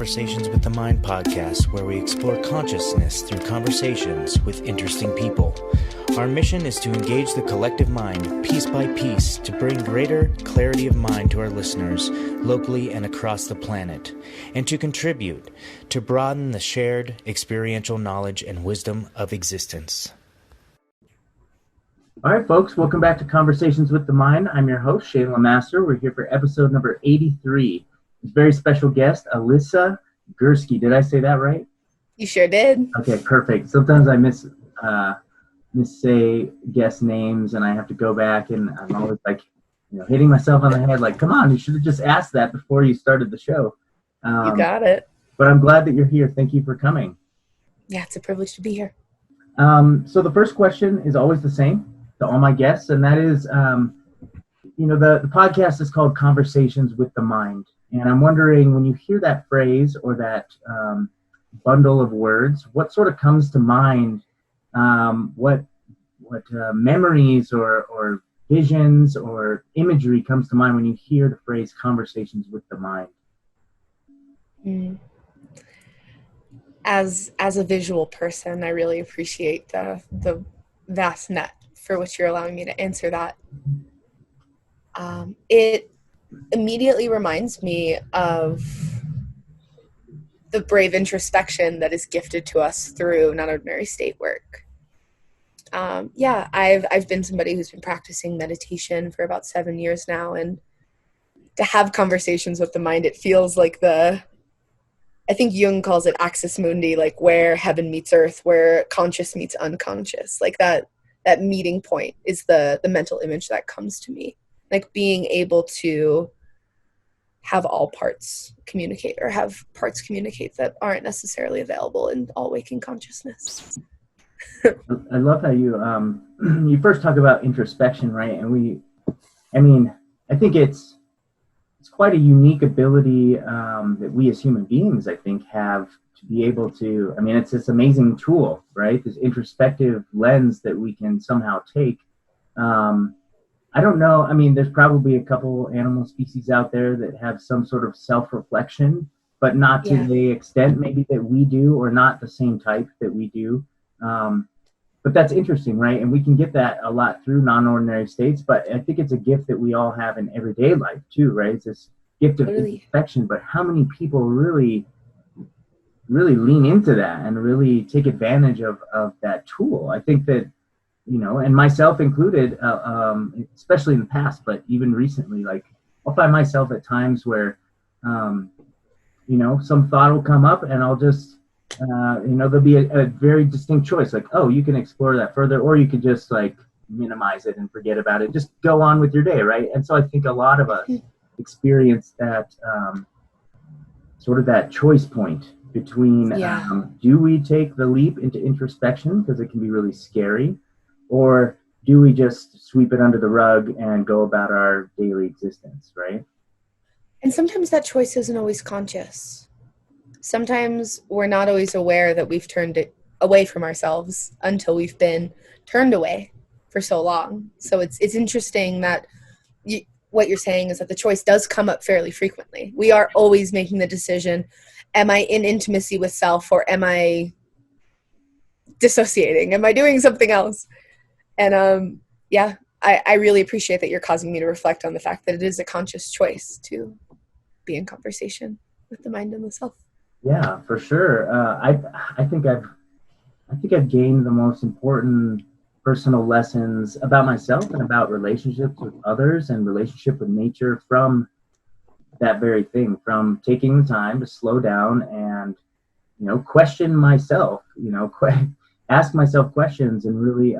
Conversations with the Mind podcast, where we explore consciousness through conversations with interesting people. Our mission is to engage the collective mind piece by piece to bring greater clarity of mind to our listeners locally and across the planet, and to contribute to broaden the shared experiential knowledge and wisdom of existence. All right, folks, welcome back to Conversations with the Mind. I'm your host, Shane LeMaster. We're here for episode number 83. Very special guest, Alyssa Gursky. Did I say that right? You sure did. Okay, perfect. Sometimes I missay guest names, and I have to go back, and I'm always like, hitting myself on the head, like, come on, you should have just asked that before you started the show. You got it. But I'm glad that you're here. Thank you for coming. Yeah, it's a privilege to be here. So the first question is always the same to all my guests, and that is, the podcast is called Conversations with the Mind. And I'm wondering, when you hear that phrase or that bundle of words, what sort of comes to mind? What memories or visions or imagery comes to mind when you hear the phrase Conversations with the Mind? As a visual person, I really appreciate the vast net for which you're allowing me to answer that. It immediately reminds me of the brave introspection that is gifted to us through non-ordinary state work. I've been somebody who's been practicing meditation for about 7 years now, and to have conversations with the mind, it feels like I think Jung calls it axis mundi, like where heaven meets earth, where conscious meets unconscious. Like that meeting point is the mental image that comes to me. Like being able to have all parts communicate, or have parts communicate that aren't necessarily available in all waking consciousness. I love how you you first talk about introspection, right? And I think it's quite a unique ability that we as human beings, I think, have to be able to, it's this amazing tool, right? This introspective lens that we can somehow take. I don't know. There's probably a couple animal species out there that have some sort of self-reflection, but not to the extent maybe that we do, or not the same type that we do. But that's interesting, right? And we can get that a lot through non-ordinary states, but I think it's a gift that we all have in everyday life too, right? It's this gift of introspection, but how many people really lean into that and really take advantage of that tool? I think that, and myself included, especially in the past, but even recently, like I'll find myself at times where, some thought will come up, and I'll just, there'll be a very distinct choice, like, oh, you can explore that further, or you could just like minimize it and forget about it. Just go on with your day, right? And so I think a lot of us experience that sort of that choice point between, do we take the leap into introspection, because it can be really scary, or do we just sweep it under the rug and go about our daily existence, right? And sometimes that choice isn't always conscious. Sometimes we're not always aware that we've turned it away from ourselves until we've been turned away for so long. So it's interesting that what you're saying is that the choice does come up fairly frequently. We are always making the decision, am I in intimacy with self, or am I dissociating? Am I doing something else? And I really appreciate that you're causing me to reflect on the fact that it is a conscious choice to be in conversation with the mind and the self. Yeah, for sure. I think I've gained the most important personal lessons about myself and about relationships with others and relationship with nature from that very thing, from taking the time to slow down and, question myself, ask myself questions and really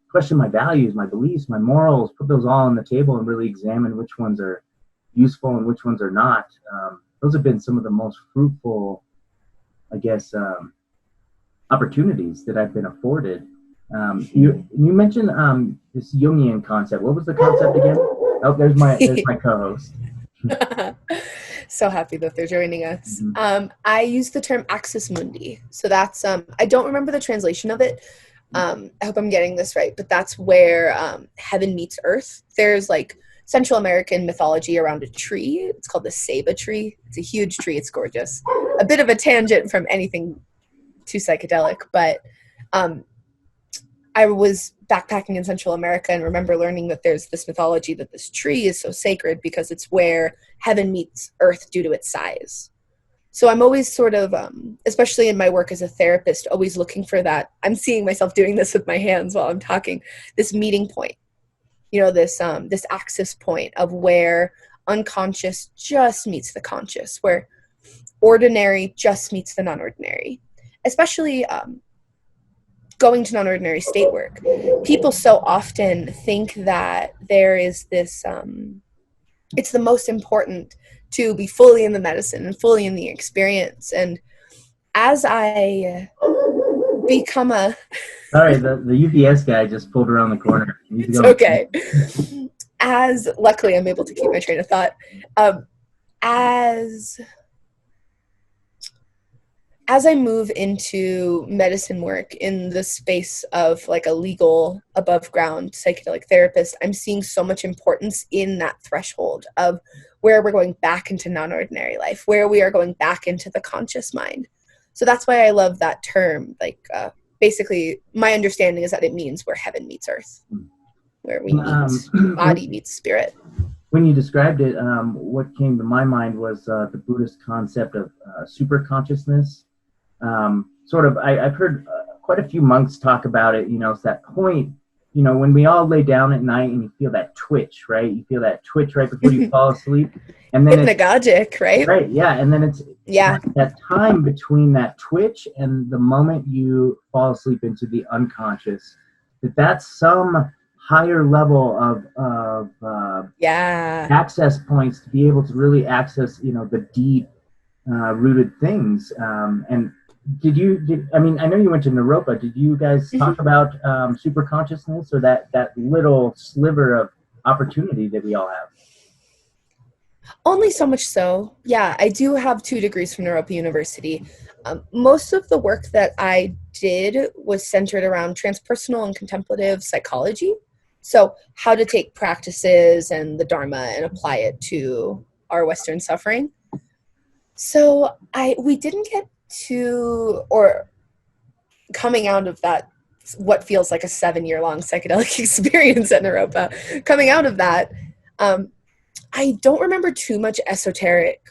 question my values, my beliefs, my morals, put those all on the table and really examine which ones are useful and which ones are not. Those have been some of the most fruitful, I guess, opportunities that I've been afforded. You mentioned this Jungian concept. What was the concept again? Oh, there's my co-host. So happy that they're joining us. Mm-hmm. I use the term axis mundi. So that's, I don't remember the translation of it. I hope I'm getting this right, but that's where heaven meets earth. There's like Central American mythology around a tree. It's called the ceiba tree. It's a huge tree. It's gorgeous. a bit of a tangent from anything too psychedelic, but I was backpacking in Central America and remember learning that there's this mythology that this tree is so sacred because it's where heaven meets earth due to its size. So I'm always sort of, especially in my work as a therapist, always looking for that. I'm seeing myself doing this with my hands while I'm talking, this meeting point, this axis point of where unconscious just meets the conscious, where ordinary just meets the non-ordinary. Especially going to non-ordinary state work, people so often think that there is this, it's the most important to be fully in the medicine and fully in the experience. And as I become Sorry, the UPS guy just pulled around the corner. It's okay. Luckily I'm able to keep my train of thought. As I move into medicine work in the space of like a legal above ground psychedelic therapist, I'm seeing so much importance in that threshold of where we're going back into non-ordinary life, where we are going back into the conscious mind. So that's why I love that term. Like basically my understanding is that it means where heaven meets earth, where we meet body meets spirit. When you described it, what came to my mind was the Buddhist concept of super consciousness. I've heard quite a few monks talk about it. It's that point, when we all lay down at night and you feel that twitch, right? You feel that twitch right before you fall asleep. And then hypnagogic, right? Right, yeah. And then it's that time between that twitch and the moment you fall asleep into the unconscious, that's some higher level of access points to be able to really access, the deep rooted things. And I know you went to Naropa. Did you guys talk about super consciousness or that little sliver of opportunity that we all have? Only so much so. Yeah, I do have 2 degrees from Naropa University. Most of the work that I did was centered around transpersonal and contemplative psychology. So how to take practices and the Dharma and apply it to our Western suffering. So we didn't get to, or coming out of that, what feels like a 7-year-long psychedelic experience at Naropa, coming out of that, I don't remember too much esoteric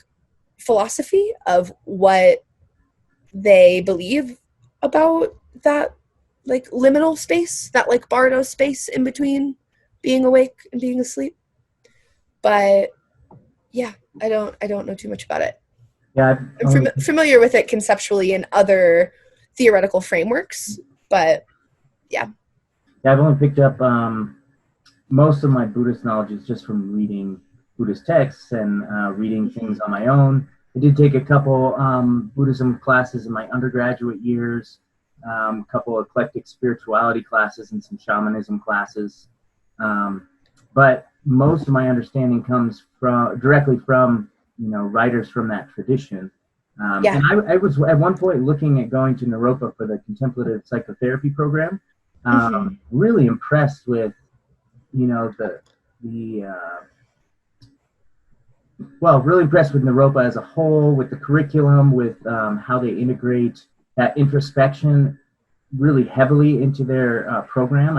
philosophy of what they believe about that like liminal space, that like Bardo space in between being awake and being asleep. But yeah, I don't know too much about it. Yeah, I'm familiar with it conceptually in other theoretical frameworks, but yeah. I've only picked up most of my Buddhist knowledge is just from reading Buddhist texts and reading things on my own. I did take a couple Buddhism classes in my undergraduate years, a couple eclectic spirituality classes and some shamanism classes. But most of my understanding comes directly from writers from that tradition. And I was at one point looking at going to Naropa for the contemplative psychotherapy program. Really impressed with really impressed with Naropa as a whole, with the curriculum, with how they integrate that introspection really heavily into their program.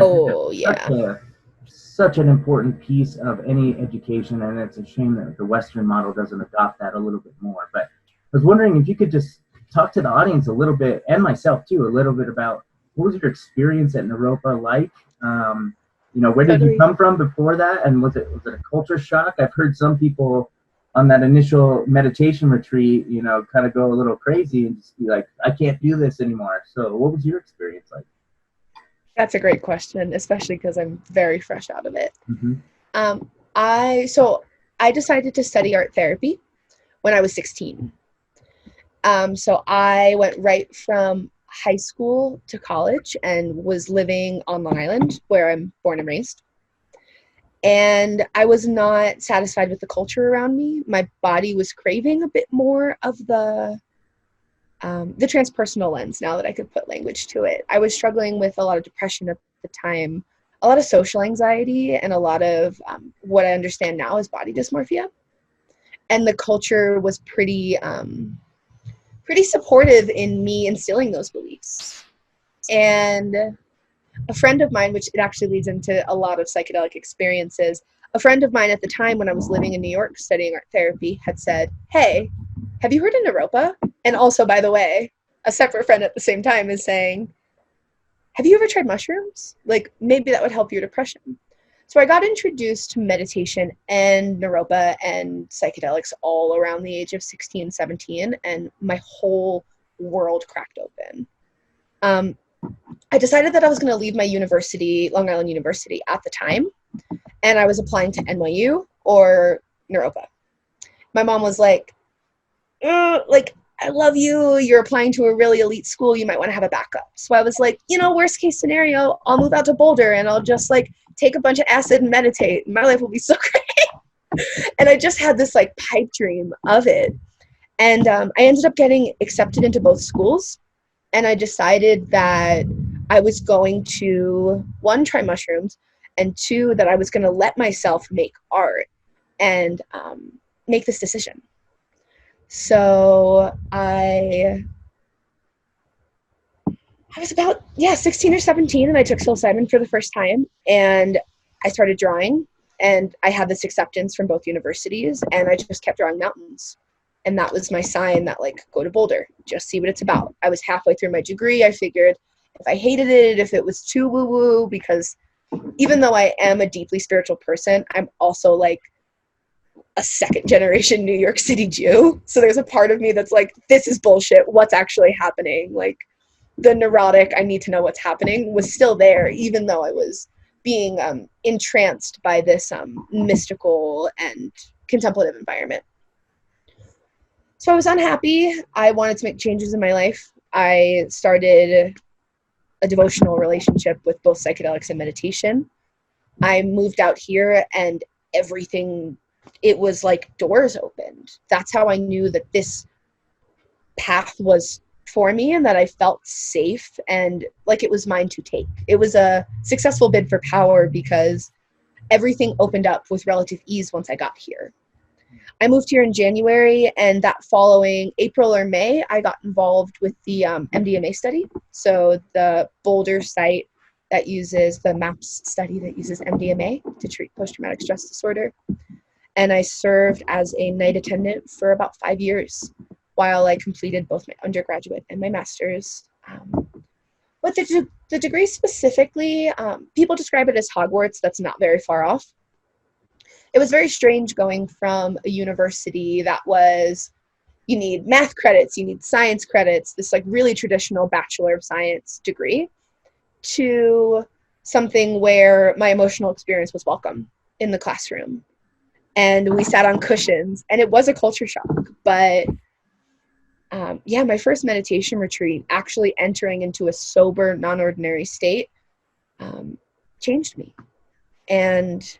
Such an important piece of any education, and it's a shame that the Western model doesn't adopt that a little bit more. But I was wondering if you could just talk to the audience a little bit, and myself too, a little bit about what was your experience at Naropa like? Where did you come from before that, and was it a culture shock? I've heard some people on that initial meditation retreat, kind of go a little crazy and just be like, I can't do this anymore. So what was your experience like? That's a great question, especially because I'm very fresh out of it. I decided to study art therapy when I was 16. So I went right from high school to college and was living on Long Island, where I'm born and raised. And I was not satisfied with the culture around me. My body was craving a bit more of the transpersonal lens, now that I could put language to it. I was struggling with a lot of depression at the time, a lot of social anxiety, and a lot of what I understand now as body dysmorphia. And the culture was pretty pretty supportive in me instilling those beliefs. And a friend of mine, which it actually leads into a lot of psychedelic experiences, a friend of mine at the time when I was living in New York studying art therapy had said, hey, have you heard of Naropa? And also, by the way, a separate friend at the same time is saying, have you ever tried mushrooms? Like, maybe that would help your depression. So I got introduced to meditation and Naropa and psychedelics all around the age of 16, 17, and my whole world cracked open. I decided that I was going to leave my university, Long Island University, at the time, and I was applying to NYU or Naropa. My mom was like, I love you. You're applying to a really elite school. You might want to have a backup. So I was like, worst case scenario, I'll move out to Boulder and I'll just take a bunch of acid and meditate. My life will be so great. And I just had this pipe dream of it. And I ended up getting accepted into both schools. And I decided that I was going to, 1, try mushrooms, and 2, that I was going to let myself make art and make this decision. So I was about 16 or 17, and I took psilocybin for the first time, and I started drawing, and I had this acceptance from both universities, and I just kept drawing mountains. And that was my sign that go to Boulder, just see what it's about. I was halfway through my degree. I figured if I hated it, if it was too woo-woo, because even though I am a deeply spiritual person, I'm also a second generation New York City Jew. So there's a part of me that's this is bullshit. What's actually happening? The neurotic, I need to know what's happening, was still there, even though I was being entranced by this mystical and contemplative environment. So I was unhappy. I wanted to make changes in my life. I started a devotional relationship with both psychedelics and meditation. I moved out here and everything, it was doors opened. That's how I knew that this path was for me and that I felt safe and it was mine to take. It was a successful bid for power because everything opened up with relative ease once I got here. I moved here in January, and that following April or May, I got involved with the MDMA study. So the Boulder site that uses the M.A.P.S study that uses MDMA to treat post-traumatic stress disorder. And I served as a night attendant for about 5 years while I completed both my undergraduate and my master's. But the degree specifically, people describe it as Hogwarts. That's not very far off. It was very strange going from a university that was, you need math credits, you need science credits, this really traditional Bachelor of Science degree, to something where my emotional experience was welcome in the classroom. And we sat on cushions, and it was a culture shock. But my first meditation retreat, actually entering into a sober, non-ordinary state, changed me. And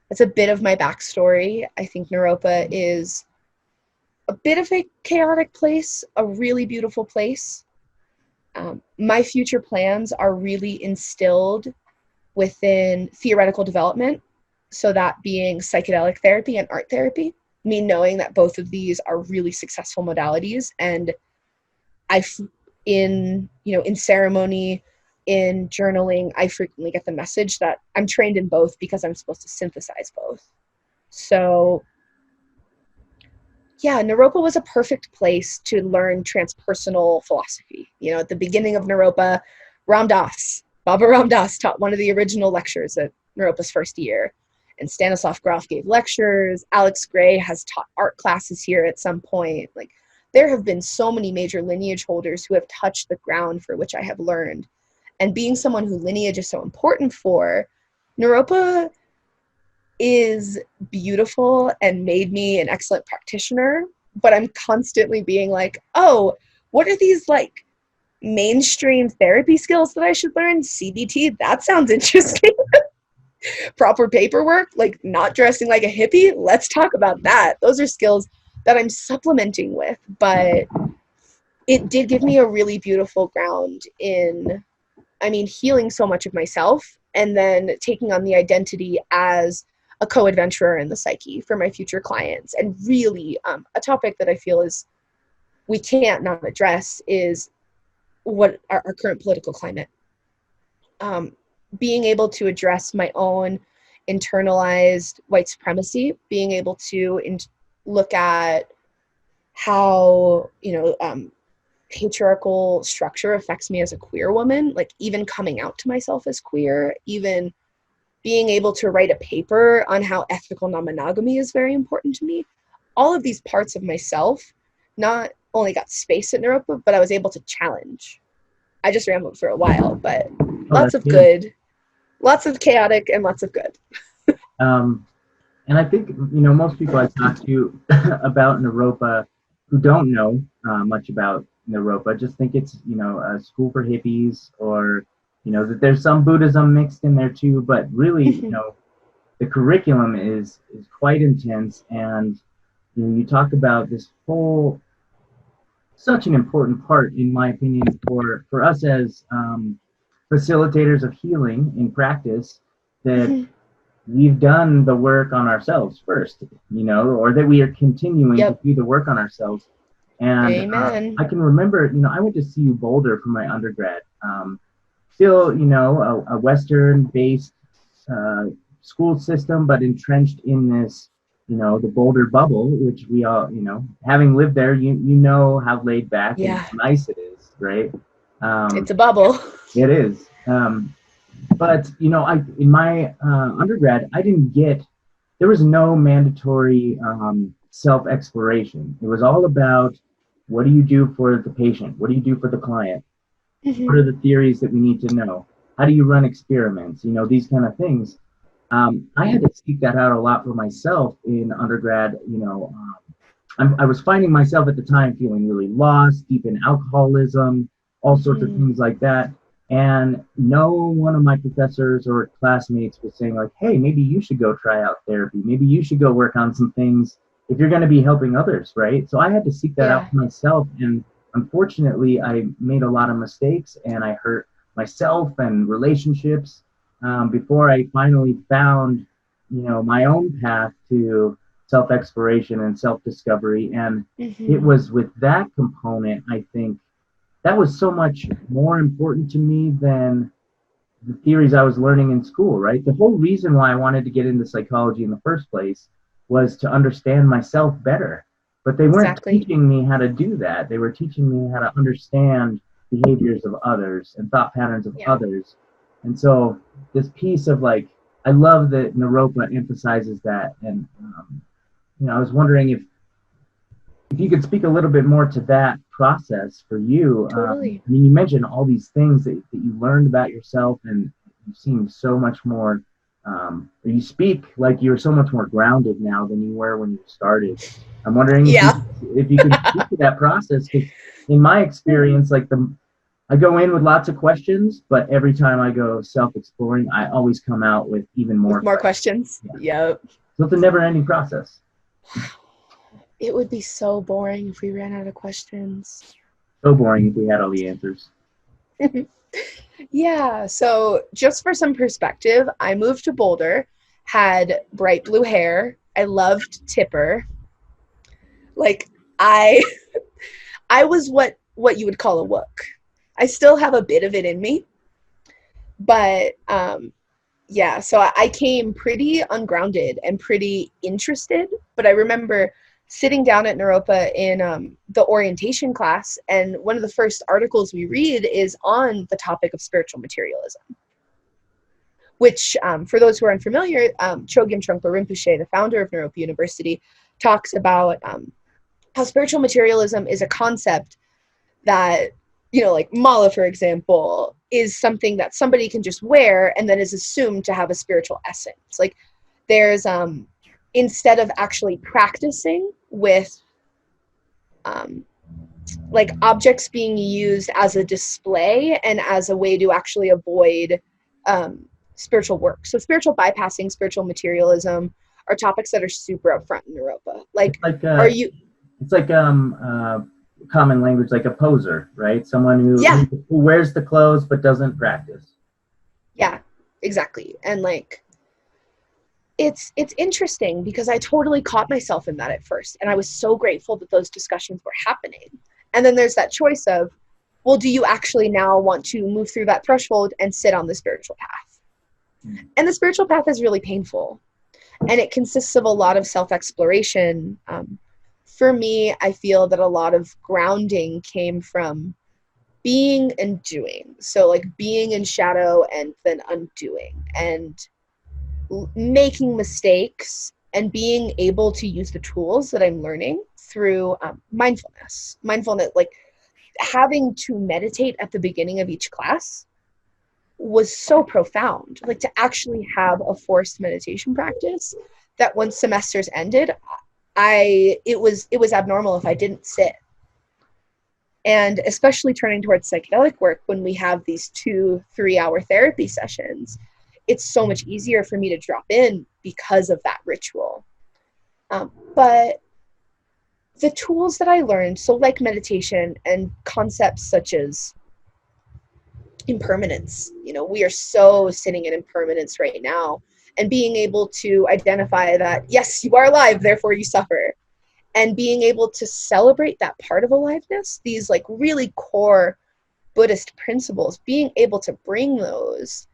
that's a bit of my backstory. I think Naropa is a bit of a chaotic place, a really beautiful place. My future plans are really instilled within theoretical development, so that being psychedelic therapy and art therapy, me knowing that both of these are really successful modalities. And in ceremony, in journaling, I frequently get the message that I'm trained in both because I'm supposed to synthesize both. So Naropa was a perfect place to learn transpersonal philosophy. At the beginning of Naropa, Baba Ram Dass taught one of the original lectures at Naropa's first year. And Stanislav Grof gave lectures. Alex Gray has taught art classes here at some point. There have been so many major lineage holders who have touched the ground for which I have learned. And being someone who lineage is so important for, Naropa is beautiful and made me an excellent practitioner, but I'm constantly being oh, what are these mainstream therapy skills that I should learn? CBT, that sounds interesting. Proper paperwork, not dressing like a hippie, let's talk about that. Those are skills that I'm supplementing with, but it did give me a really beautiful ground in healing so much of myself, and then taking on the identity as a co-adventurer in the psyche for my future clients. And really a topic that I feel is we can't not address is what our current political climate. Being able to address my own internalized white supremacy, being able to look at how, patriarchal structure affects me as a queer woman, like even coming out to myself as queer, even being able to write a paper on how ethical non-monogamy is very important to me. All of these parts of myself not only got space at Naropa, but I was able to challenge. I just rambled for a while, but lots of good, lots of chaotic, and lots of good. And I think, most people I talk to about Naropa who don't know much about Naropa just think it's, a school for hippies, or, that there's some Buddhism mixed in there too. But really, the curriculum is quite intense. And, you talk about this whole, such an important part, in my opinion, for us as facilitators of healing in practice, that we've done the work on ourselves first, or that we are continuing to do the work on ourselves. And I can remember, I went to CU Boulder for my undergrad. Still, a Western-based school system, but entrenched in this, the Boulder bubble, which we all, having lived there, you know how laid back and nice it is, right? It's a bubble. It is. But, in my undergrad, there was no mandatory self-exploration. It was all about, what do you do for the patient? What do you do for the client? What are the theories that we need to know? How do you run experiments? These kind of things. I had to seek that out a lot for myself in undergrad. I was finding myself at the time feeling really lost, deep in alcoholism, all sorts of things like that. And no one of my professors or classmates was saying like, hey, maybe you should go try out therapy. Maybe you should go work on some things if you're going to be helping others, right? So I had to seek that out for myself. And unfortunately, I made a lot of mistakes, and I hurt myself and relationships before I finally found, my own path to self-exploration and self-discovery. And it was with that component, I think, that was so much more important to me than the theories I was learning in school, right? The whole reason why I wanted to get into psychology in the first place was to understand myself better. But they weren't teaching me how to do that. They were teaching me how to understand behaviors of others and thought patterns of others. And so this piece of I love that Naropa emphasizes that. And, I was wondering if you could speak a little bit more to that process for you. Totally. You mentioned all these things that you learned about yourself, and you seem so much more, you speak like you're so much more grounded now than you were when you started. I'm wondering if you can speak to that process, because in my experience, I go in with lots of questions, but every time I go self-exploring, I always come out with even more questions. Yep. So it's a never-ending process. It would be so boring if we ran out of questions. So boring if we had all the answers. Yeah, so just for some perspective, I moved to Boulder, had bright blue hair. I loved Tipper. I was what you would call a wook. I still have a bit of it in me. But so I came pretty ungrounded and pretty interested. But I remember sitting down at Naropa in the orientation class, and one of the first articles we read is on the topic of spiritual materialism, which, for those who are unfamiliar, Chogyam Trungpa Rinpoche, the founder of Naropa University, talks about how spiritual materialism is a concept that, mala, for example, is something that somebody can just wear and then is assumed to have a spiritual essence. There's instead of actually practicing with objects being used as a display and as a way to actually avoid spiritual work. So spiritual bypassing, spiritual materialism are topics that are super upfront in Naropa. It's like common language, like a poser, right? Someone who wears the clothes but doesn't practice. Yeah, exactly. And it's interesting because I totally caught myself in that at first. And I was so grateful that those discussions were happening. And then there's that choice of, well, do you actually now want to move through that threshold and sit on the spiritual path? And the spiritual path is really painful. And it consists of a lot of self-exploration. For me, I feel that a lot of grounding came from being and doing. So like being in shadow and then undoing and making mistakes and being able to use the tools that I'm learning through mindfulness, like having to meditate at the beginning of each class was so profound. Like to actually have a forced meditation practice that when semesters ended, it was abnormal if I didn't sit. And especially turning towards psychedelic work, when we have these 2-3 hour therapy sessions, it's so much easier for me to drop in because of that ritual. But the tools that I learned, so like meditation and concepts such as impermanence, we are so sitting in impermanence right now, and being able to identify that, yes, you are alive, therefore you suffer. And being able to celebrate that part of aliveness, these like really core Buddhist principles, being able to bring those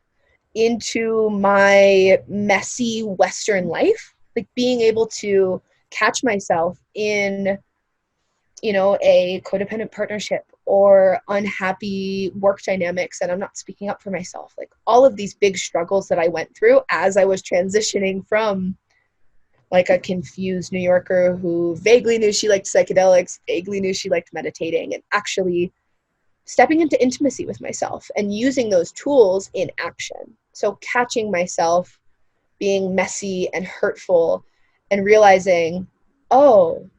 into my messy Western life, like being able to catch myself in, a codependent partnership or unhappy work dynamics, and I'm not speaking up for myself. Like all of these big struggles that I went through as I was transitioning from like a confused New Yorker who vaguely knew she liked psychedelics, vaguely knew she liked meditating, and actually stepping into intimacy with myself and using those tools in action. So catching myself being messy and hurtful and realizing, oh,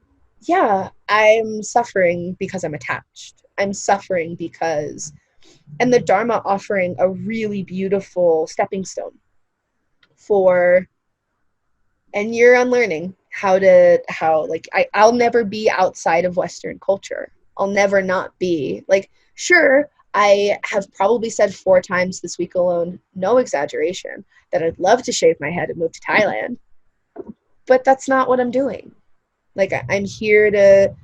yeah, I'm suffering because I'm attached. I'm suffering because, and the Dharma offering a really beautiful stepping stone for, and you're unlearning I'll never be outside of Western culture. I'll never not be like, sure, I have probably said 4 times this week alone, no exaggeration, that I'd love to shave my head and move to Thailand, but that's not what I'm doing. Like I'm here to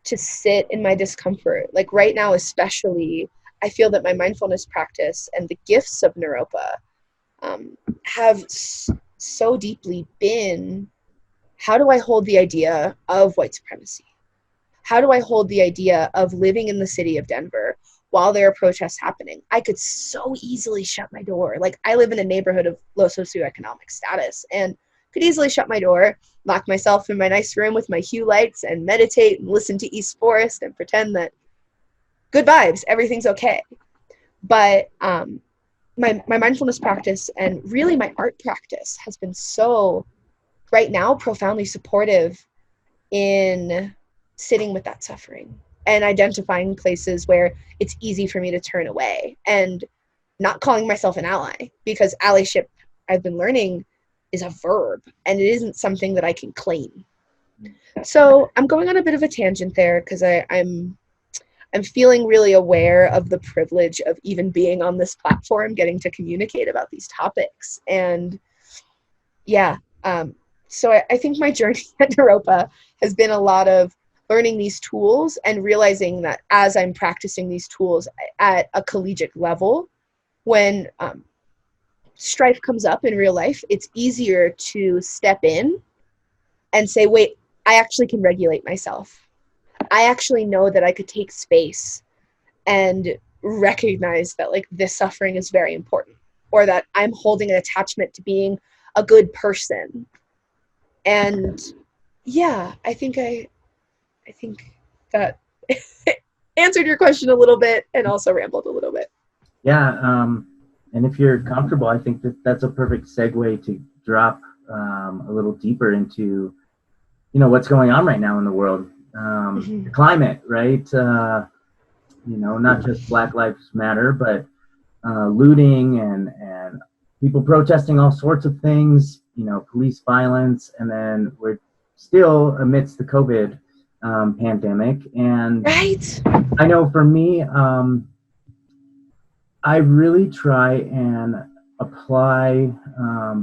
sit in my discomfort. Like right now, especially, I feel that my mindfulness practice and the gifts of Naropa have so deeply been, how do I hold the idea of white supremacy? How do I hold the idea of living in the city of Denver while there are protests happening? I could so easily shut my door. Like I live in a neighborhood of low socioeconomic status and could easily shut my door, lock myself in my nice room with my hue lights and meditate and listen to East Forest and pretend that good vibes, everything's okay. But my mindfulness practice and really my art practice has been so, right now, profoundly supportive in sitting with that suffering and identifying places where it's easy for me to turn away and not calling myself an ally, because allyship, I've been learning, is a verb and it isn't something that I can claim. So I'm going on a bit of a tangent there because I'm feeling really aware of the privilege of even being on this platform, getting to communicate about these topics. And yeah, so I think my journey at Naropa has been a lot of learning these tools and realizing that as I'm practicing these tools at a collegiate level, when strife comes up in real life, it's easier to step in and say, wait, I actually can regulate myself. I actually know that I could take space and recognize that like this suffering is very important, or that I'm holding an attachment to being a good person. And yeah, I think that answered your question a little bit and also rambled a little bit. Yeah, and if you're comfortable, I think that's a perfect segue to drop a little deeper into, what's going on right now in the world. The climate, right? Not just Black Lives Matter, but looting and people protesting all sorts of things, police violence, and then we're still amidst the COVID pandemic. And right. I know for me, I really try and apply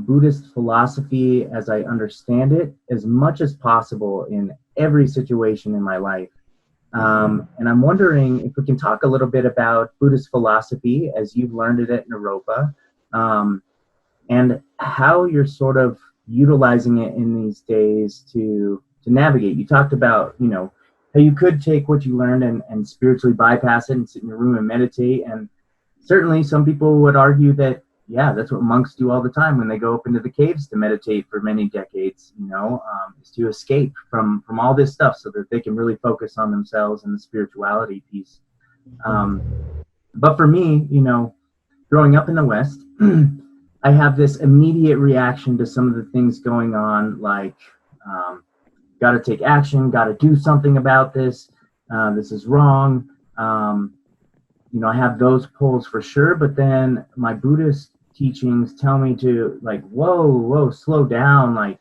Buddhist philosophy as I understand it as much as possible in every situation in my life. And I'm wondering if we can talk a little bit about Buddhist philosophy as you've learned it at Naropa, and how you're sort of utilizing it in these days to navigate. You talked about, how you could take what you learned and spiritually bypass it and sit in your room and meditate. And certainly some people would argue that, yeah, that's what monks do all the time when they go up into the caves to meditate for many decades, is to escape from all this stuff so that they can really focus on themselves and the spirituality piece. But for me, growing up in the West, I have this immediate reaction to some of the things going on, like, got to take action, got to do something about this. This is wrong. I have those pulls for sure, but then my Buddhist teachings tell me to, like, whoa, slow down. Like,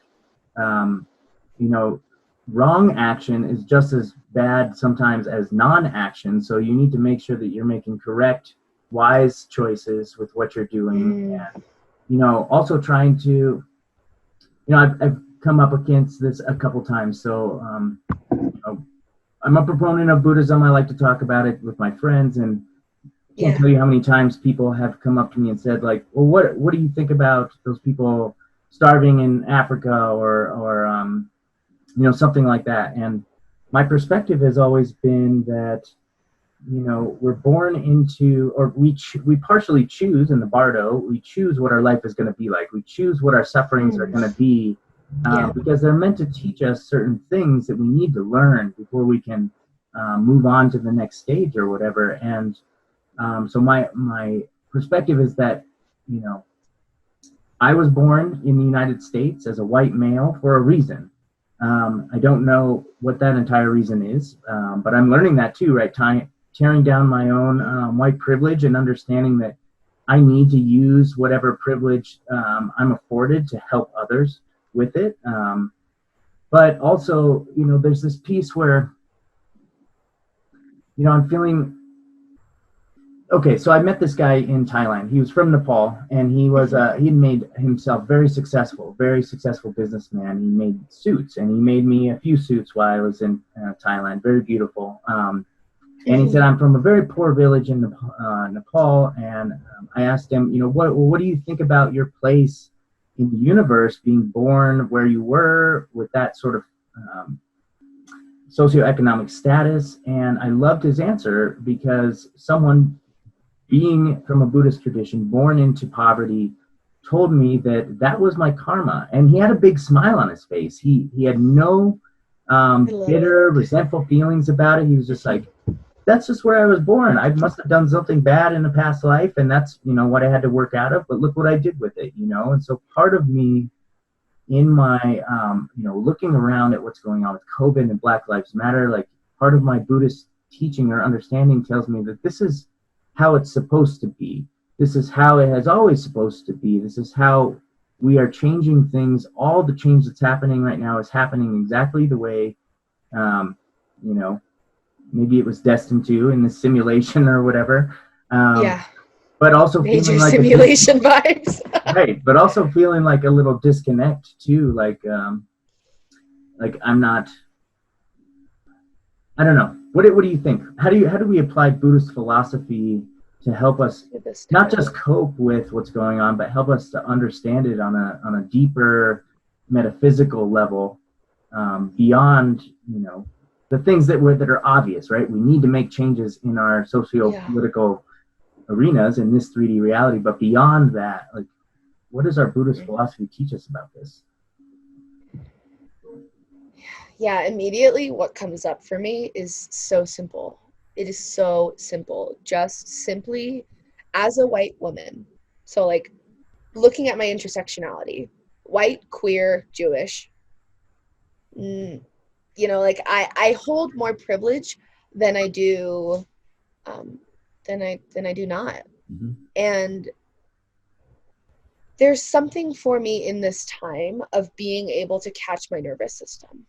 wrong action is just as bad sometimes as non-action. So you need to make sure that you're making correct, wise choices with what you're doing. And, also trying to, I've come up against this a couple times. So, I'm a proponent of Buddhism. I like to talk about it with my friends, and I can't tell you how many times people have come up to me and said, like, well, what do you think about those people starving in Africa or something like that? And my perspective has always been that, we're born into, or we partially choose in the Bardo, we choose what our life is going to be like. We choose what our sufferings are going to be, because they're meant to teach us certain things that we need to learn before we can move on to the next stage or whatever. And so my perspective is that, I was born in the United States as a white male for a reason. I don't know what that entire reason is, but I'm learning that too, right? Tearing down my own white privilege and understanding that I need to use whatever privilege I'm afforded to help others with it. But also, there's this piece where, I'm feeling, okay, so I met this guy in Thailand. He was from Nepal, and he made himself very successful businessman. He made suits, and he made me a few suits while I was in Thailand, very beautiful. And he said, I'm from a very poor village in Nepal, and I asked him, what do you think about your place in the universe, being born where you were with that sort of socioeconomic status? And I loved his answer, because someone being from a Buddhist tradition, born into poverty, told me that was my karma. And he had a big smile on his face. He had no bitter, resentful feelings about it. He was just like, that's just where I was born. I must have done something bad in a past life, and that's, what I had to work out of, but look what I did with it, And so part of me in my, looking around at what's going on with COVID and Black Lives Matter, like, part of my Buddhist teaching or understanding tells me that this is how it's supposed to be. This is how it has always supposed to be. This is how we are changing things. All the change that's happening right now is happening exactly the way, maybe it was destined to in the simulation or whatever. But also major feeling like simulation vibes. Right, but also feeling like a little disconnect too. Like I'm not. I don't know. What do you think? How do we apply Buddhist philosophy to help us not just cope with what's going on, but help us to understand it on a deeper metaphysical level, beyond the things that are obvious, right? We need to make changes in our socio-political arenas in this 3D reality, but beyond that, like, what does our Buddhist philosophy teach us about this? Yeah, immediately what comes up for me is so simple. It is so simple. Just simply, as a white woman, so like looking at my intersectionality, white, queer, Jewish, like I hold more privilege than I do than I do not. Mm-hmm. And there's something for me in this time of being able to catch my nervous system.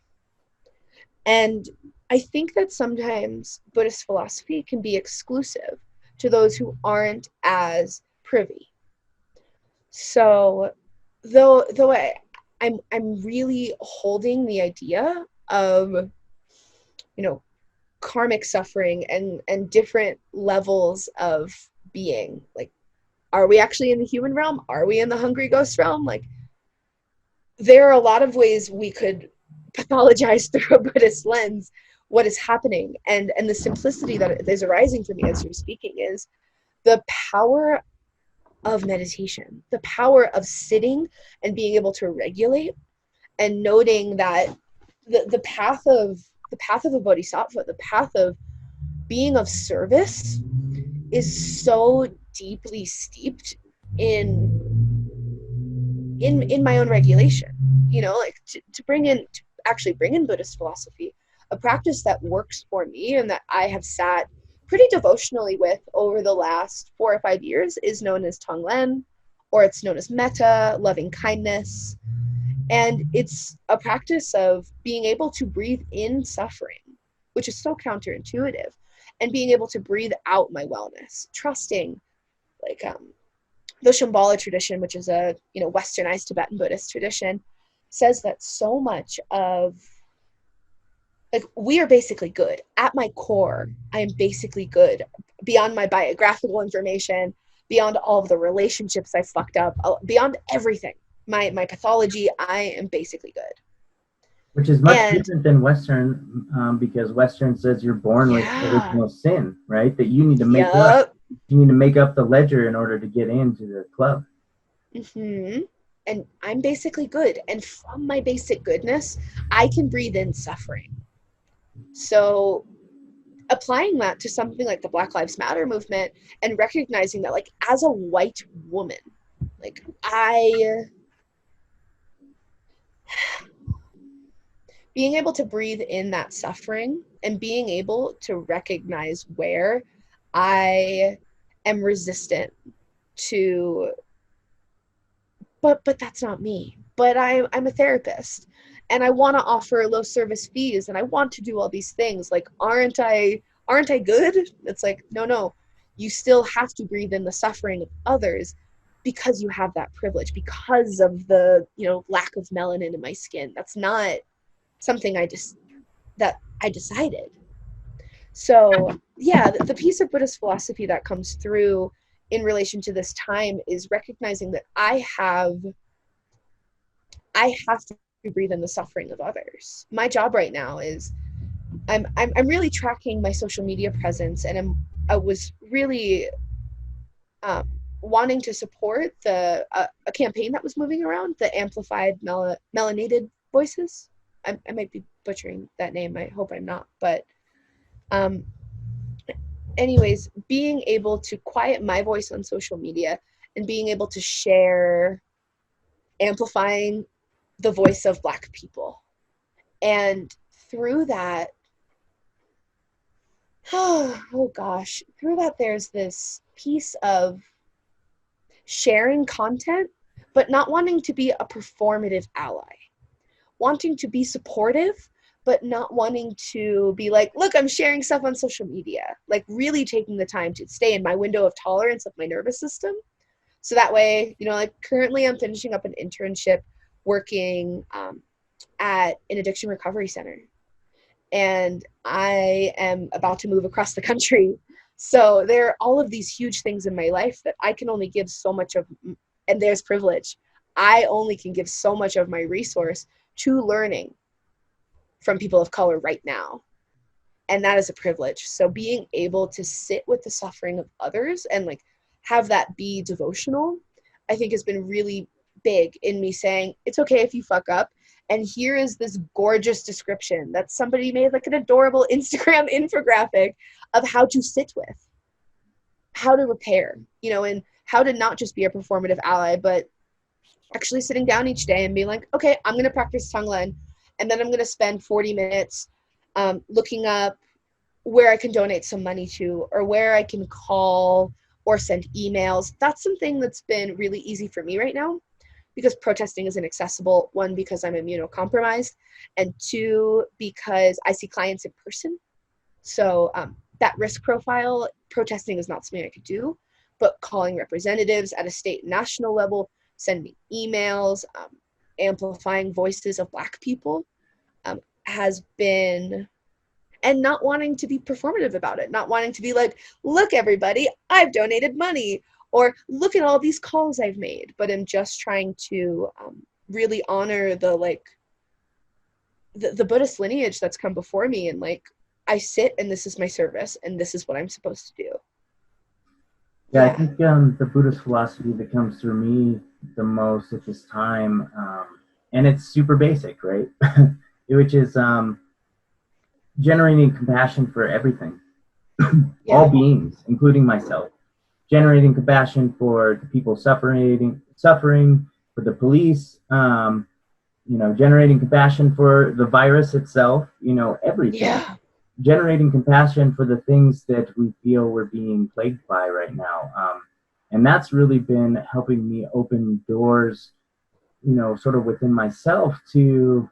And I think that sometimes Buddhist philosophy can be exclusive to those who aren't as privy. So though I'm really holding the idea of, karmic suffering and different levels of being. Like, are we actually in the human realm? Are we in the hungry ghost realm? Like, there are a lot of ways we could pathologize through a Buddhist lens what is happening. And the simplicity that is arising for me as you're speaking is the power of meditation, the power of sitting and being able to regulate, and noting that the path of a bodhisattva, the path of being of service, is so deeply steeped in my own regulation. You know, like to actually bring in Buddhist philosophy, a practice that works for me and that I have sat pretty devotionally with over the last 4 or 5 years is known as Tonglen, or it's known as metta, loving kindness. And it's a practice of being able to breathe in suffering, which is so counterintuitive, and being able to breathe out my wellness, trusting, like, the Shambhala tradition, which is a, you know, westernized Tibetan Buddhist tradition, says that so much of, like, we are basically good. At my core, I am basically good. Beyond my biographical information, beyond all of the relationships I fucked up, beyond everything, my pathology, I am basically good. Which is much different than Western, because Western says you're born with original sin, right? That you need to make up. You need to make up the ledger in order to get into the club. Mm-hmm. And I'm basically good. And from my basic goodness, I can breathe in suffering. So applying that to something like the Black Lives Matter movement and recognizing that, like, as a white woman, like, being able to breathe in that suffering and being able to recognize where I am resistant to, but that's not me. But I'm a therapist and I want to offer low service fees and I want to do all these things. Like, aren't I good? It's like, no, you still have to breathe in the suffering of others because you have that privilege, because of the, you know, lack of melanin in my skin. That's not something I decided. So yeah, the piece of Buddhist philosophy that comes through in relation to this time is recognizing that I have to breathe in the suffering of others. My job right now is I'm really tracking my social media presence, and I was really wanting to support a campaign that was moving around, the Amplified Melanated Voices. I might be butchering that name. I hope I'm not. But anyways, being able to quiet my voice on social media and being able to share, amplifying the voice of Black people. And through that, oh gosh, through that there's this piece of sharing content, but not wanting to be a performative ally. Wanting to be supportive, but not wanting to be like, look, I'm sharing stuff on social media. Like, really taking the time to stay in my window of tolerance of my nervous system. So that way, you know, like, currently I'm finishing up an internship working at an addiction recovery center. And I am about to move across the country. So there are all of these huge things in my life that I can only give so much of, and there's privilege. I only can give so much of my resource to learning from people of color right now. And that is a privilege. So being able to sit with the suffering of others and, like, have that be devotional, I think has been really big in me saying, it's okay if you fuck up. And here is this gorgeous description that somebody made, like an adorable Instagram infographic of how to sit with, how to repair, you know, and how to not just be a performative ally, but actually sitting down each day and being like, okay, I'm going to practice Tonglen, and then I'm going to spend 40 minutes looking up where I can donate some money to, or where I can call or send emails. That's something that's been really easy for me right now, because protesting isn't accessible. 1, because I'm immunocompromised, and 2, because I see clients in person. So that risk profile, protesting is not something I could do, but calling representatives at a state and national level, sending emails, amplifying voices of Black people has been and not wanting to be performative about it, not wanting to be like, look, everybody, I've donated money, or look at all these calls I've made, but I'm just trying to really honor the Buddhist lineage that's come before me, and like, I sit and this is my service and this is what I'm supposed to do. Yeah, I think the Buddhist philosophy that comes through me the most at this time, and it's super basic, right? Which is generating compassion for everything, all beings, including myself. Generating compassion for the people suffering, for the police, generating compassion for the virus itself, everything. Yeah. Generating compassion for the things that we feel we're being plagued by right now. And that's really been helping me open doors, sort of within myself to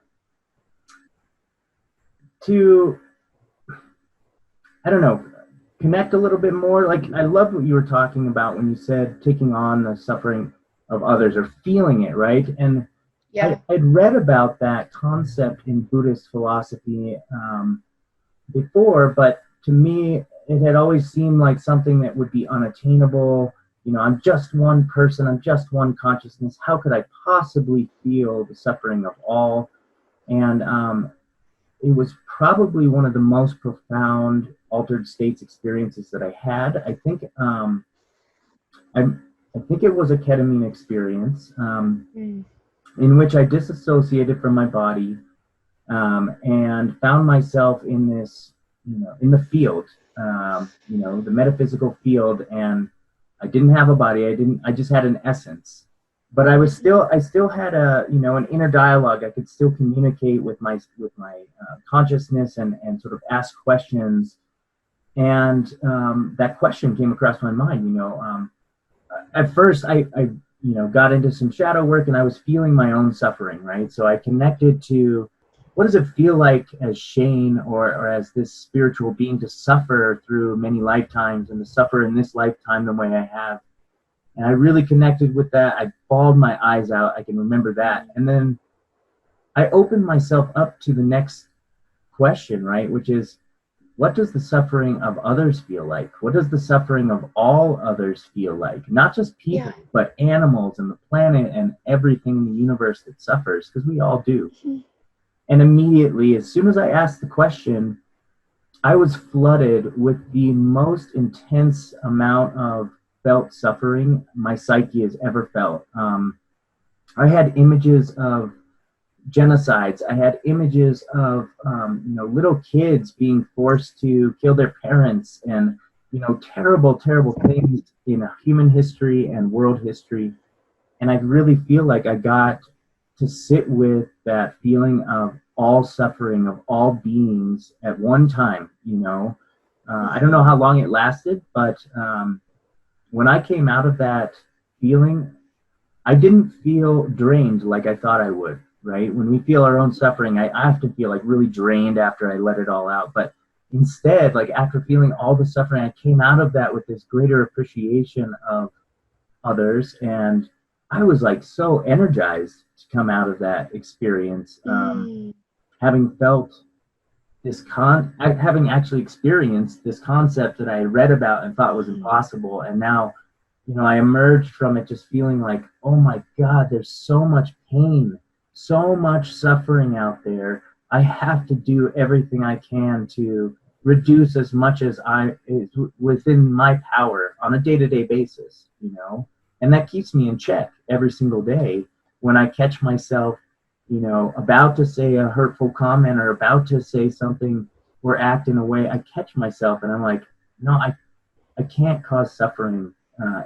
I don't know, connect a little bit more. Like, I love what you were talking about when you said taking on the suffering of others or feeling it, right? And yeah. I'd read about that concept in Buddhist philosophy before, but to me, it had always seemed like something that would be unattainable. I'm just one person, I'm just one consciousness. How could I possibly feel the suffering of all? And it was probably one of the most profound altered states experiences that I had. I think it was a ketamine experience in which I disassociated from my body and found myself in this, in the field, the metaphysical field, and I didn't have a body. I just had an essence. But I still had an inner dialogue. I could still communicate with my consciousness and sort of ask questions. And that question came across my mind. At first I got into some shadow work, and I was feeling my own suffering, right? So I connected to, what does it feel like as Shane or as this spiritual being to suffer through many lifetimes and to suffer in this lifetime the way I have? And I really connected with that. I bawled my eyes out. I can remember that. And then I opened myself up to the next question, right? Which is, what does the suffering of others feel like? What does the suffering of all others feel like? Not just people, but animals and the planet and everything in the universe that suffers, because we all do. Mm-hmm. And immediately, as soon as I asked the question, I was flooded with the most intense amount of felt suffering my psyche has ever felt. I had images of genocides. I had images of little kids being forced to kill their parents, and terrible, terrible things in human history and world history. And I really feel like I got to sit with that feeling of all suffering of all beings at one time. I don't know how long it lasted, but when I came out of that feeling, I didn't feel drained like I thought I would, right? When we feel our own suffering, I have to feel like really drained after I let it all out. But instead, like after feeling all the suffering, I came out of that with this greater appreciation of others. And I was like so energized to come out of that experience, having felt having actually experienced this concept that I had read about and thought was impossible. And now, I emerged from it just feeling like, oh my God, there's so much pain, so much suffering out there. I have to do everything I can to reduce as much as is within my power on a day-to-day basis, and that keeps me in check every single day. When I catch myself about to say a hurtful comment or about to say something or act in a way, I catch myself and I'm like, no, I can't cause suffering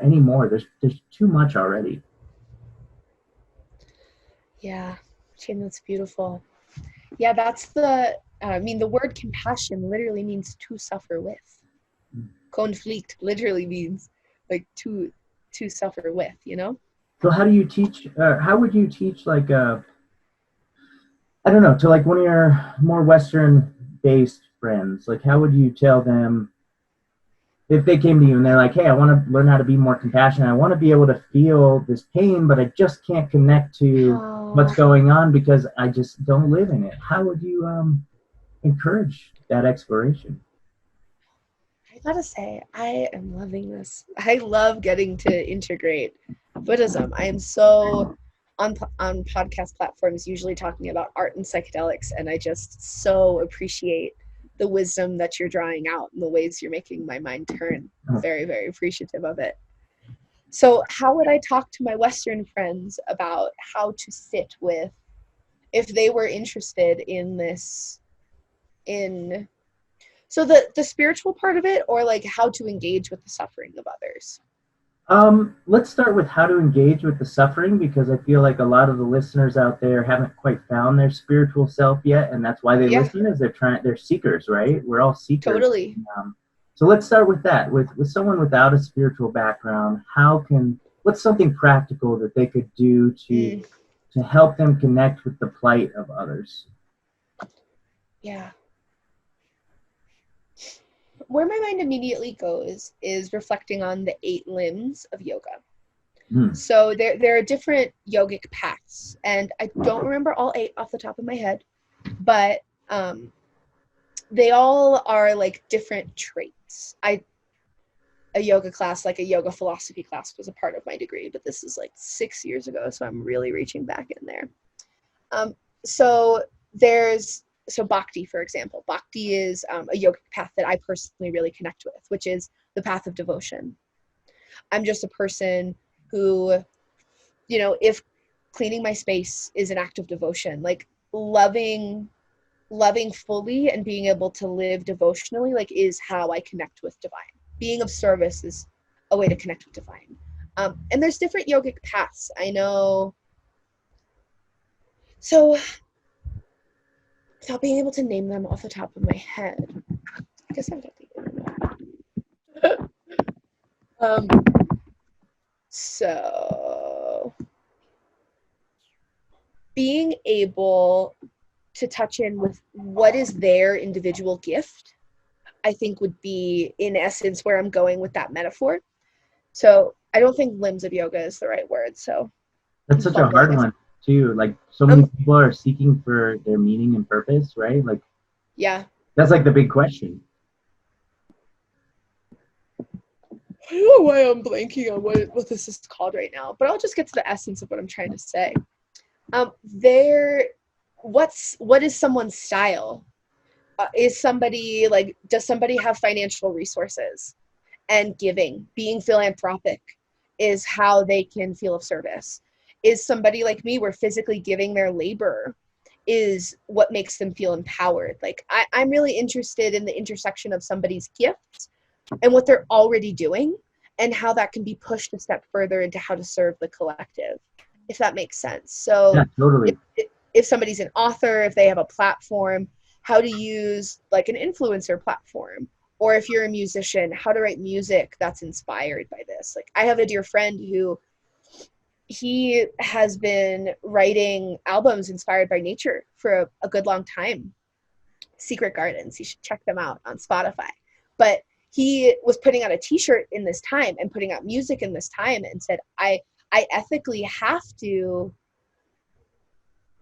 anymore. There's too much already. Yeah, Shane, that's beautiful. Yeah, that's the word compassion literally means to suffer with. Conflict literally means like to suffer with, So how do you teach, how would you teach like I don't know, to like one of your more Western-based friends, like how would you tell them if they came to you and they're like, hey, I want to learn how to be more compassionate. I want to be able to feel this pain, but I just can't connect to what's going on because I just don't live in it. How would you encourage that exploration. I gotta say, I am loving this. I love getting to integrate Buddhism. I am so on podcast platforms usually talking about art and psychedelics, and I just so appreciate the wisdom that you're drawing out and the ways you're making my mind turn. I'm very, very appreciative of it. So how would I talk to my Western friends about how to sit with, if they were interested in this, in so the spiritual part of it, or like how to engage with the suffering of others? Let's start with how to engage with the suffering, because I feel like a lot of the listeners out there haven't quite found their spiritual self yet, and that's why they listen, is they're seekers, right? We're all seekers. Totally. So let's start with that. With someone without a spiritual background, what's something practical that they could do to help them connect with the plight of others? Yeah. Where my mind immediately goes is reflecting on the 8 limbs of yoga. So there are different yogic paths, and I don't remember all 8 off the top of my head, but they all are like different traits. A yoga class, like a yoga philosophy class, was a part of my degree, but this is like 6 years ago, so I'm really reaching back in there. So Bhakti, for example. Bhakti is a yogic path that I personally really connect with, which is the path of devotion. I'm just a person who, if cleaning my space is an act of devotion, like loving fully and being able to live devotionally, like, is how I connect with divine. Being of service is a way to connect with divine. And there's different yogic paths. I know. So, without being able to name them off the top of my head, I guess I would have to get so being able to touch in with what is their individual gift, I think, would be, in essence, where I'm going with that metaphor. So I don't think limbs of yoga is the right word. So that's such a hard one too. Like, so many people are seeking for their meaning and purpose, right? Like, yeah, that's like the big question. I don't know why I'm blanking on what this is called right now, but I'll just get to the essence of what I'm trying to say. What is someone's style? Is somebody like, does somebody have financial resources and giving, being philanthropic is how they can feel of service? Is somebody like me, where physically giving their labor is what makes them feel empowered? Like, I'm really interested in the intersection of somebody's gifts and what they're already doing, and how that can be pushed a step further into how to serve the collective, if that makes sense. So yeah, totally. If somebody's an author, if they have a platform, how to use like an influencer platform, or if you're a musician, how to write music that's inspired by this. Like, I have a dear friend who, he has been writing albums inspired by nature for a good long time. Secret Gardens, you should check them out on Spotify. But he was putting out a t-shirt in this time and putting out music in this time, and said, I ethically have to,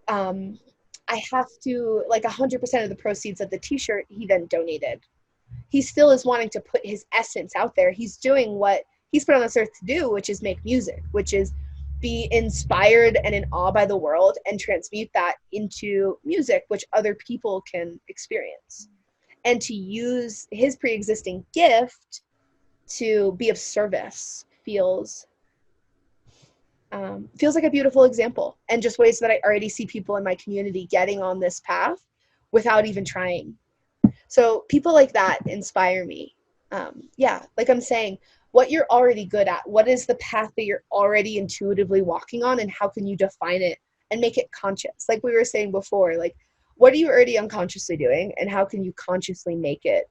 like, 100% of the proceeds of the t-shirt he then donated. He still is wanting to put his essence out there. He's doing what he's put on this earth to do, which is make music, which is be inspired and in awe by the world and transmute that into music, which other people can experience. And to use his pre-existing gift to be of service feels like a beautiful example, and just ways that I already see people in my community getting on this path without even trying. So people like that inspire me. Like I'm saying, what you're already good at, what is the path that you're already intuitively walking on, and how can you define it and make it conscious? Like we were saying before, like, what are you already unconsciously doing, and how can you consciously make it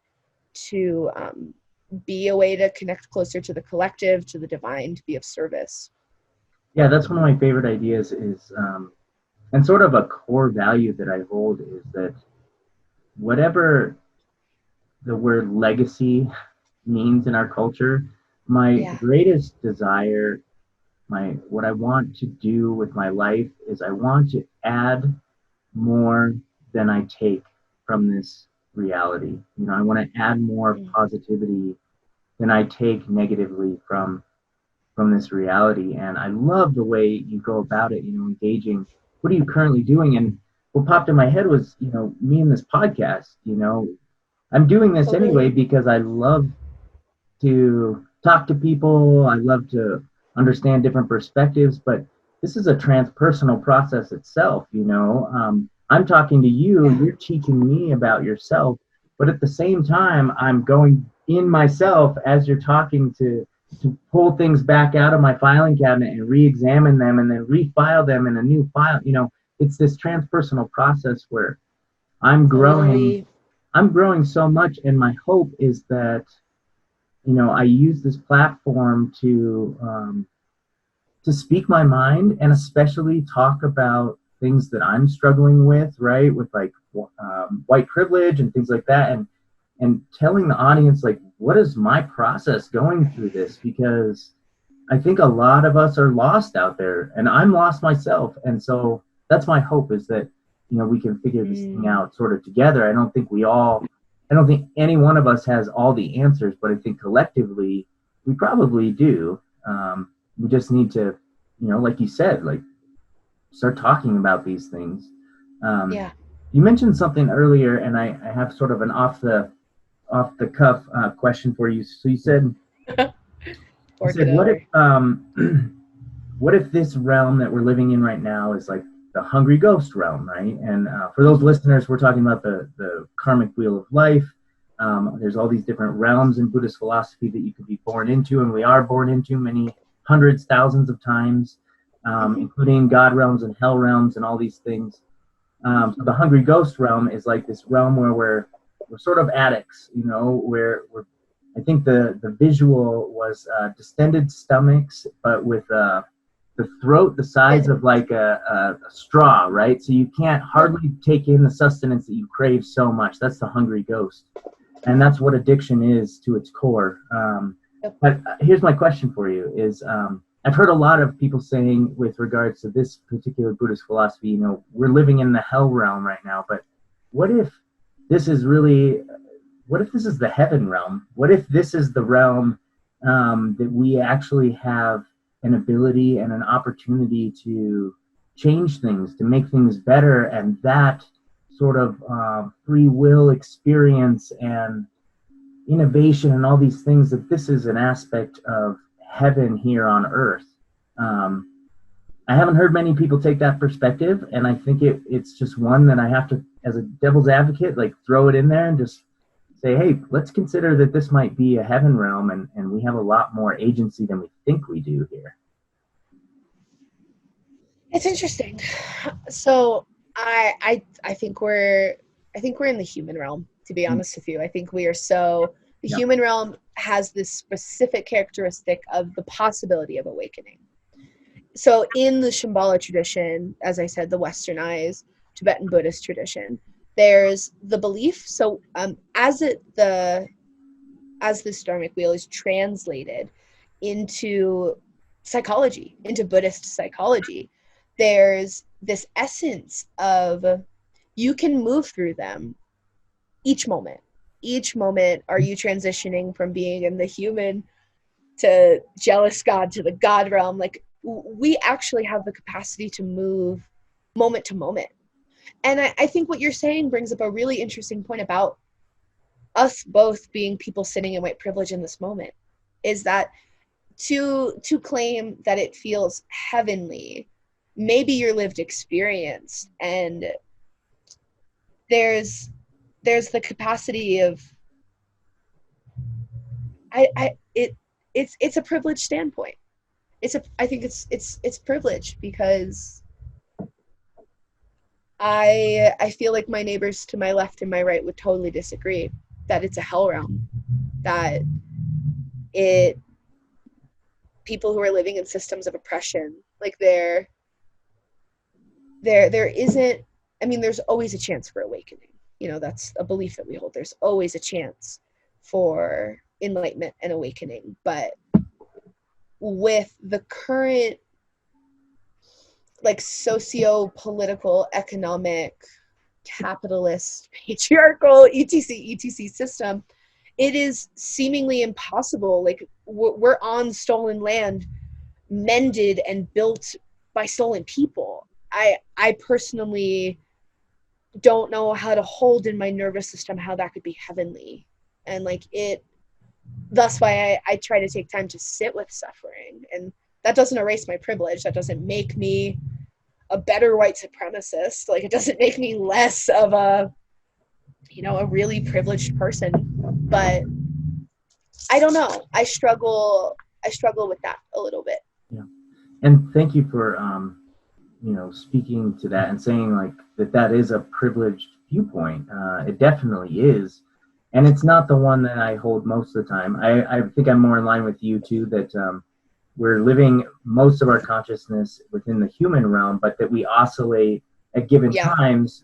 to be a way to connect closer to the collective, to the divine, to be of service? Yeah, that's one of my favorite ideas is, and sort of a core value that I hold, is that whatever the word legacy means in our culture, my greatest desire, what I want to do with my life is I want to add more than I take from this reality. I want to add more positivity than I take negatively from this reality. And I love the way you go about it, engaging. What are you currently doing? And what popped in my head was, me and this podcast, I'm doing this anyway because I love to talk to people. I love to understand different perspectives, but this is a transpersonal process itself. I'm talking to you, you're teaching me about yourself, but at the same time, I'm going in myself as you're talking to pull things back out of my filing cabinet and re-examine them and then refile them in a new file. It's this transpersonal process where I'm growing. I'm growing so much, and my hope is that I use this platform to speak my mind and especially talk about things that I'm struggling with, right? With like white privilege and things like that, and telling the audience like, what is my process going through this? Because I think a lot of us are lost out there, and I'm lost myself. And so that's my hope, is that we can figure this thing out sort of together. I don't think any one of us has all the answers, but I think collectively we probably do. We just need to, like you said, like start talking about these things. You mentioned something earlier, and I have sort of an off the cuff question for you. So you said, what if what if this realm that we're living in right now is like the hungry ghost realm, right? And for those listeners, we're talking about the karmic wheel of life. There's all these different realms in Buddhist philosophy that you could be born into, and we are born into many hundreds, thousands of times, including God realms and hell realms and all these things. So the hungry ghost realm is like this realm where we're sort of addicts, where I think the visual was distended stomachs, but with the throat the size of like a straw, right? So you can't hardly take in the sustenance that you crave so much. That's the hungry ghost. And that's what addiction is to its core. But here's my question for you is, I've heard a lot of people saying with regards to this particular Buddhist philosophy, we're living in the hell realm right now, but what if this is the heaven realm? What if this is the realm that we actually have an ability and an opportunity to change things, to make things better, and that sort of free will experience and innovation and all these things, that this is an aspect of heaven here on earth. I haven't heard many people take that perspective, and I think it's just one that I have to, as a devil's advocate, like throw it in there and just say, hey, let's consider that this might be a heaven realm, and we have a lot more agency than we think we do here. It's interesting. So I think we're in the human realm, to be honest with you. I think we are the human realm has this specific characteristic of the possibility of awakening. So in the Shambhala tradition, as I said, the westernized Tibetan Buddhist tradition, there's the belief. So as this dharmic wheel is translated into psychology, into Buddhist psychology, there's this essence of you can move through them each moment. Each moment, are you transitioning from being in the human to jealous God to the God realm? Like, we actually have the capacity to move moment to moment. And I think what you're saying brings up a really interesting point about us both being people sitting in white privilege in this moment, is that to claim that it feels heavenly, maybe your lived experience, and there's the capacity of it's a privileged standpoint. I think it's privilege, because I feel like my neighbors to my left and my right would totally disagree that it's a hell realm, that people who are living in systems of oppression, like there isn't, I mean, there's always a chance for awakening. That's a belief that we hold. There's always a chance for enlightenment and awakening. But with the current like socio-political, economic capitalist, patriarchal, etc system, it is seemingly impossible. Like, we're on stolen land, mended and built by stolen people. I personally don't know how to hold in my nervous system how that could be heavenly. And like, that's why I try to take time to sit with suffering. And that doesn't erase my privilege. That doesn't make me a better white supremacist. Like, it doesn't make me less of a really privileged person. But I don't know. I struggle with that a little bit. Yeah. And thank you for speaking to that and saying like that is a privileged viewpoint. It definitely is. And it's not the one that I hold most of the time. I think I'm more in line with you too, that we're living most of our consciousness within the human realm, but that we oscillate at given times.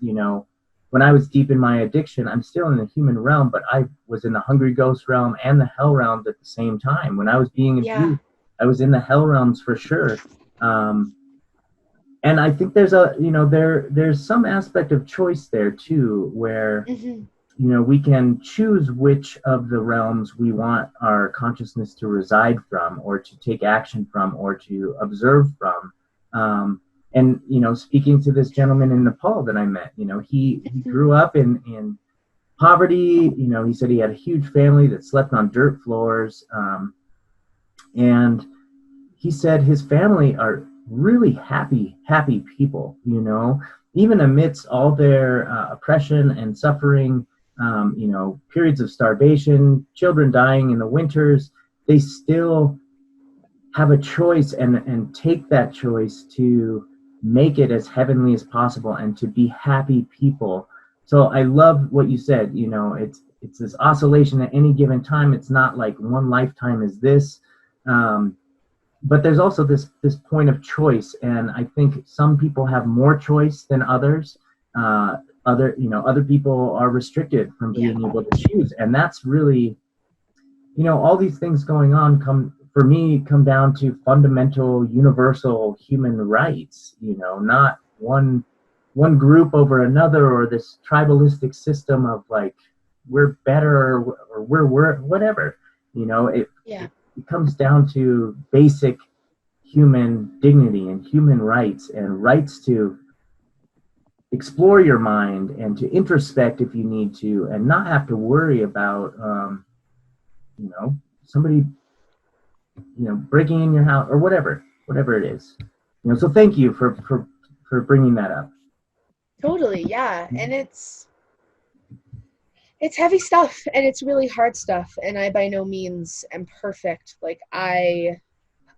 When I was deep in my addiction, I'm still in the human realm, but I was in the hungry ghost realm and the hell realms at the same time. When I was being abused, I was in the hell realms for sure. And I think there's there's some aspect of choice there too, where we can choose which of the realms we want our consciousness to reside from, or to take action from, or to observe from. And speaking to this gentleman in Nepal that I met, he grew up in poverty. He said he had a huge family that slept on dirt floors, and he said his family are really happy people, even amidst all their oppression and suffering, periods of starvation, children dying in the winters. They still have a choice and take that choice to make it as heavenly as possible and to be happy people. So I love what you said. It's this oscillation at any given time. It's not like one lifetime is this. But there's also this point of choice, and I think some people have more choice than others. Other people are restricted from being able to choose, and that's really, all these things going on come down to fundamental, universal human rights. Not one group over another, or this tribalistic system of like we're better or we're whatever. It comes down to basic human dignity and human rights, and rights to explore your mind and to introspect if you need to, and not have to worry about somebody breaking in your house or whatever it is. So thank you for bringing that up. Totally, yeah. And it's heavy stuff, and it's really hard stuff, and I by no means am perfect. Like, I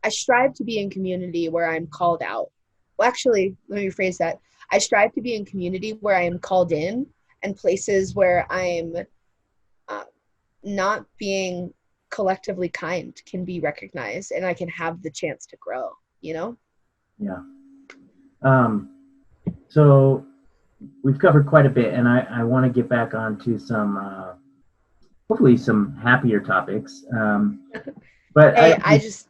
strive to be in community where I'm called out. Well, actually, let me rephrase that. I strive to be in community where I am called in, and places where I'm not being collectively kind can be recognized, and I can have the chance to grow, Yeah. So we've covered quite a bit, and I want to get back onto some, hopefully some happier topics. But hey, I just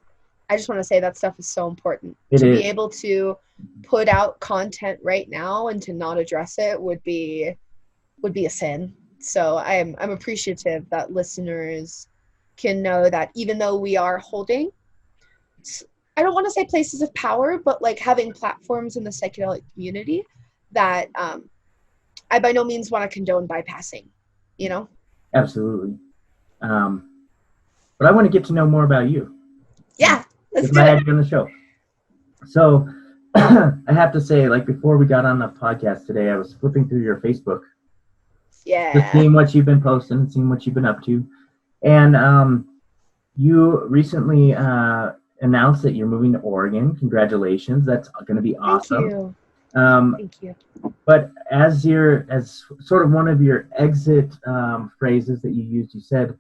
want to say that stuff is so important. Be able to put out content right now and to not address it would be a sin. So I'm appreciative that listeners can know that even though we are holding, I don't want to say places of power, but like having platforms in the psychedelic community, that I by no means want to condone bypassing, Absolutely. But I want to get to know more about you. Yeah, let's do I it. had you on the show. So I have to say, like, before we got on the podcast today, I was flipping through your Facebook. Yeah. Just seeing what you've been posting, seeing what you've been up to. And you recently announced that you're moving to Oregon. Congratulations. That's going to be awesome. Thank you. But as sort of one of your exit phrases that you used, you said,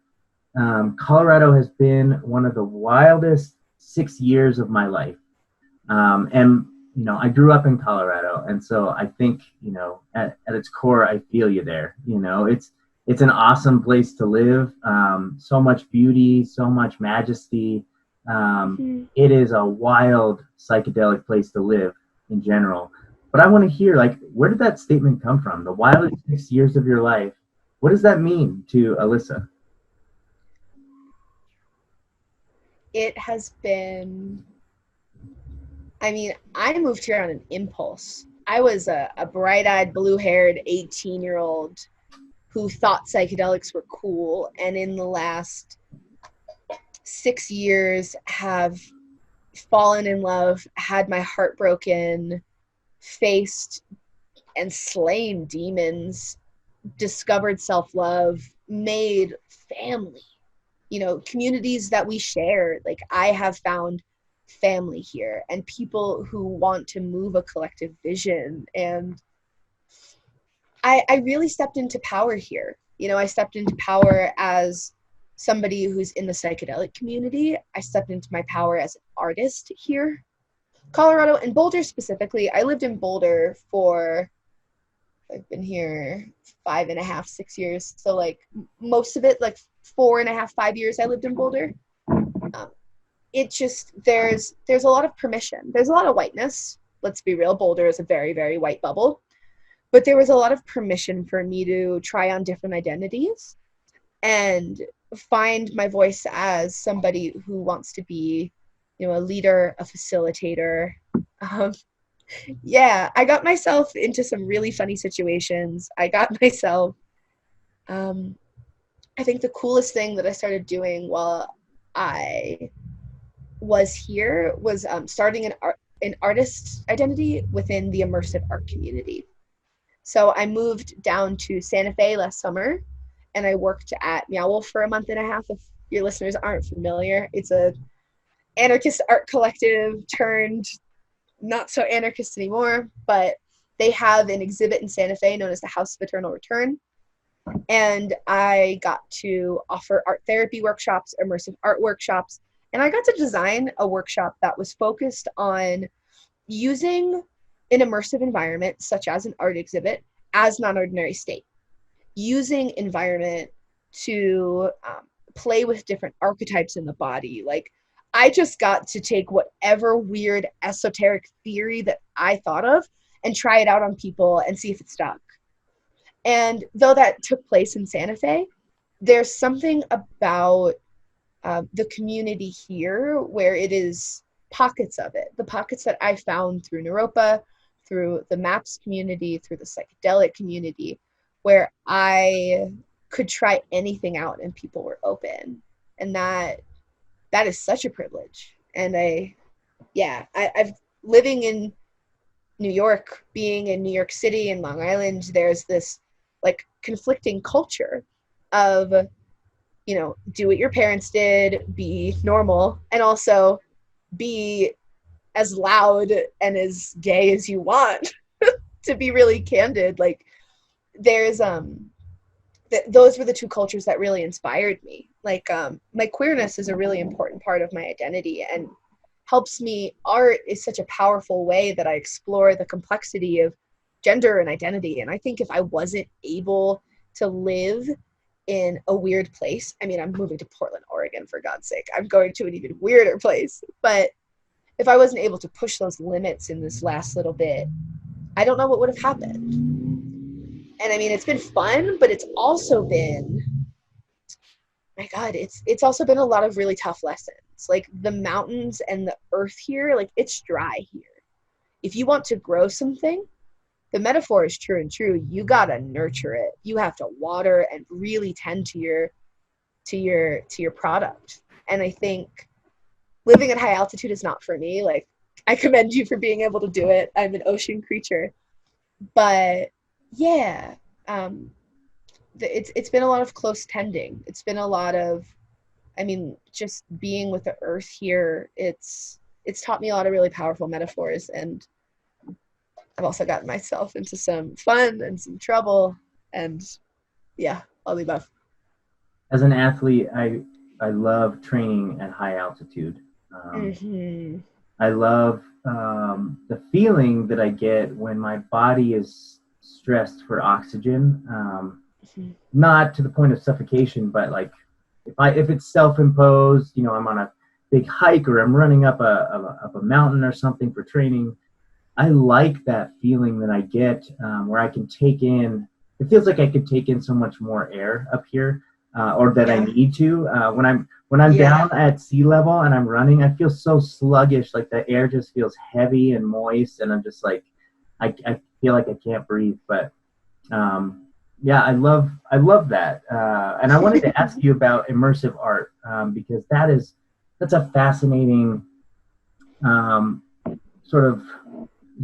Colorado has been one of the wildest 6 years of my life. And, I grew up in Colorado. And so I think, at its core, I feel you there. It's an awesome place to live. So much beauty, so much majesty. It is a wild psychedelic place to live in general. But But I want to hear, like, where did that statement come from? The wildest 6 years of your life. What does that mean to Alyssa? It has been, I mean, I moved here on an impulse. I was a bright-eyed, blue-haired 18-year-old who thought psychedelics were cool, and in the last 6 years have fallen in love, had my heart broken, faced and slain demons, discovered self-love, made family, communities that we share. Like, I have found family here and people who want to move a collective vision. And I really stepped into power here. I stepped into power as somebody who's in the psychedelic community. I stepped into my power as an artist here. Colorado and Boulder specifically. I lived in Boulder I've been here 5.5, 6 years. So like most of it, like 4.5, 5 years I lived in Boulder. It just, there's a lot of permission. There's a lot of whiteness. Let's be real. Boulder is a very, very white bubble. But there was a lot of permission for me to try on different identities and find my voice as somebody who wants to be, a leader, a facilitator. I got myself into some really funny situations. I got myself, I think the coolest thing that I started doing while I was here was starting an artist identity within the immersive art community. So I moved down to Santa Fe last summer, and I worked at Meow Wolf for a month and a half. If your listeners aren't familiar, it's a anarchist art collective turned not so anarchist anymore, but they have an exhibit in Santa Fe known as the House of Eternal Return. And I got to offer art therapy workshops, immersive art workshops, and I got to design a workshop that was focused on using an immersive environment, such as an art exhibit, as non-ordinary state. Using environment to play with different archetypes in the body. Like, I just got to take whatever weird esoteric theory that I thought of and try it out on people and see if it stuck. And though that took place in Santa Fe, there's something about the community here where it is pockets of it. The pockets that I found through Naropa, through the M.A.P.S community, through the psychedelic community, where I could try anything out and people were open. And that is such a privilege. And I've living in New York, being in New York City and Long Island, there's this like conflicting culture of, do what your parents did, be normal, and also be as loud and as gay as you want. To be really candid, like there's those were the two cultures that really inspired me. Like my queerness is a really important part of my identity and helps me. Art is such a powerful way that I explore the complexity of gender and identity. And I think if I wasn't able to live in a weird place, I mean, I'm moving to Portland, Oregon, for God's sake. I'm going to an even weirder place. But if I wasn't able to push those limits in this last little bit, I don't know what would have happened. And I mean, it's been fun, but it's also been, my God, it's also been a lot of really tough lessons. Like the mountains and the earth here, like it's dry here. If you want to grow something, the metaphor is true and true. You gotta nurture it. You have to water and really tend to your product. And I think living at high altitude is not for me. Like, I commend you for being able to do it. I'm an ocean creature. But yeah, it's been a lot of close tending. It's been a lot of, I mean, just being with the earth here, it's taught me a lot of really powerful metaphors, and I've also gotten myself into some fun and some trouble, and yeah, all the above. As an athlete, I love training at high altitude. I love the feeling that I get when my body is stressed for oxygen, not to the point of suffocation, but like if it's self-imposed, I'm on a big hike or I'm running up a mountain or something for training. I like that feeling that I get where I can take in. It feels like I could take in so much more air up here, or that I need to. When I'm down at sea level and I'm running, I feel so sluggish. Like the air just feels heavy and moist, and I'm just like, I feel like I can't breathe. But yeah, I love that. And I wanted to ask you about immersive art because that's a fascinating sort of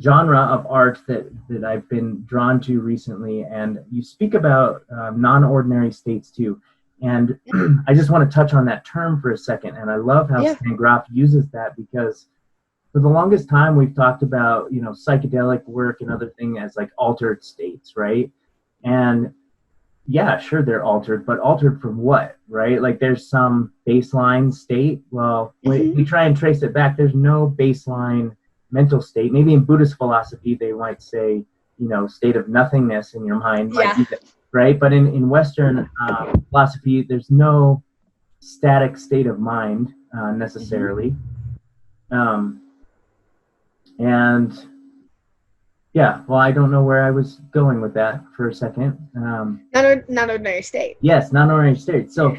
genre of art that I've been drawn to recently. And you speak about non-ordinary states too. And I just want to touch on that term for a second. And I love how Stan Grof uses that, because for the longest time we've talked about, psychedelic work and other things as like altered states, right? And yeah, sure, they're altered, but altered from what, right? Like there's some baseline state. Well, when we try and trace it back, there's no baseline mental state. Maybe in Buddhist philosophy, they might say, state of nothingness in your mind, right? But in Western philosophy, there's no static state of mind necessarily. And yeah, well, I don't know where I was going with that for a second. Non-ordinary state. Yes, non-ordinary state. So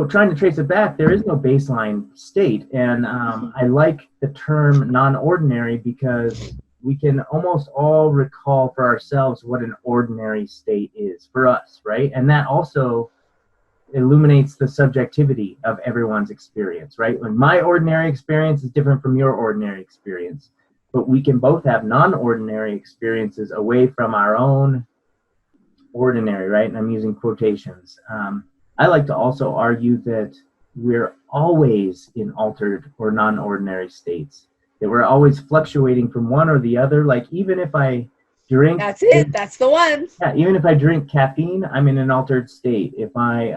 trying to trace it back, there is no baseline state. And I like the term non-ordinary because we can almost all recall for ourselves what an ordinary state is for us, right? And that also illuminates the subjectivity of everyone's experience, right? When my ordinary experience is different from your ordinary experience. But we can both have non-ordinary experiences away from our own ordinary, right? And I'm using quotations. I like to also argue that we're always in altered or non-ordinary states, that we're always fluctuating from one or the other. Like even if I drink... That's it. That's the one. Yeah, even if I drink caffeine, I'm in an altered state. If I,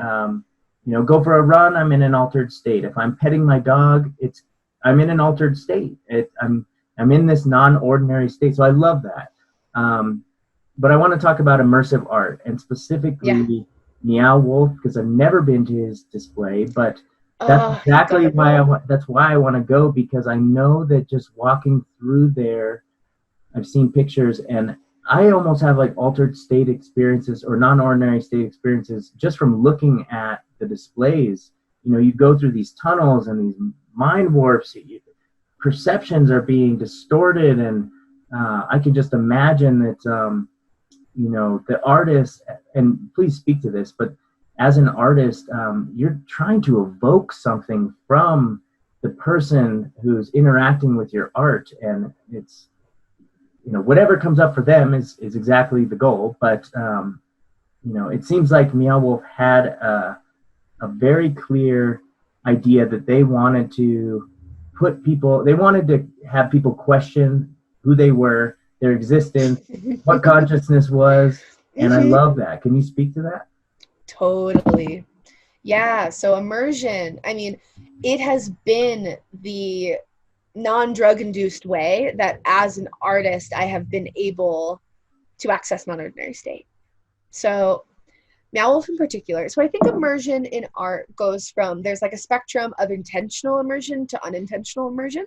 go for a run, I'm in an altered state. If I'm petting my dog, I'm in an altered state. I'm in this non-ordinary state, so I love that. But I want to talk about immersive art, and specifically Meow Wolf, because I've never been to his display, but that's exactly why I want to go, because I know that just walking through there, I've seen pictures, and I almost have like altered state experiences or non-ordinary state experiences just from looking at the displays. You go through these tunnels and these mind warps. Perceptions are being distorted, and I can just imagine that the artist, and please speak to this, but as an artist, you're trying to evoke something from the person who's interacting with your art, and it's whatever comes up for them is exactly the goal. But it seems like Meow Wolf had a very clear idea that they wanted to have people question who they were, their existence, what consciousness was. And I love that. Can you speak to that? Totally. Yeah. So immersion, it has been the non-drug induced way that as an artist, I have been able to access non-ordinary state. So Meow Wolf in particular. So I think immersion in art goes from, there's like a spectrum of intentional immersion to unintentional immersion.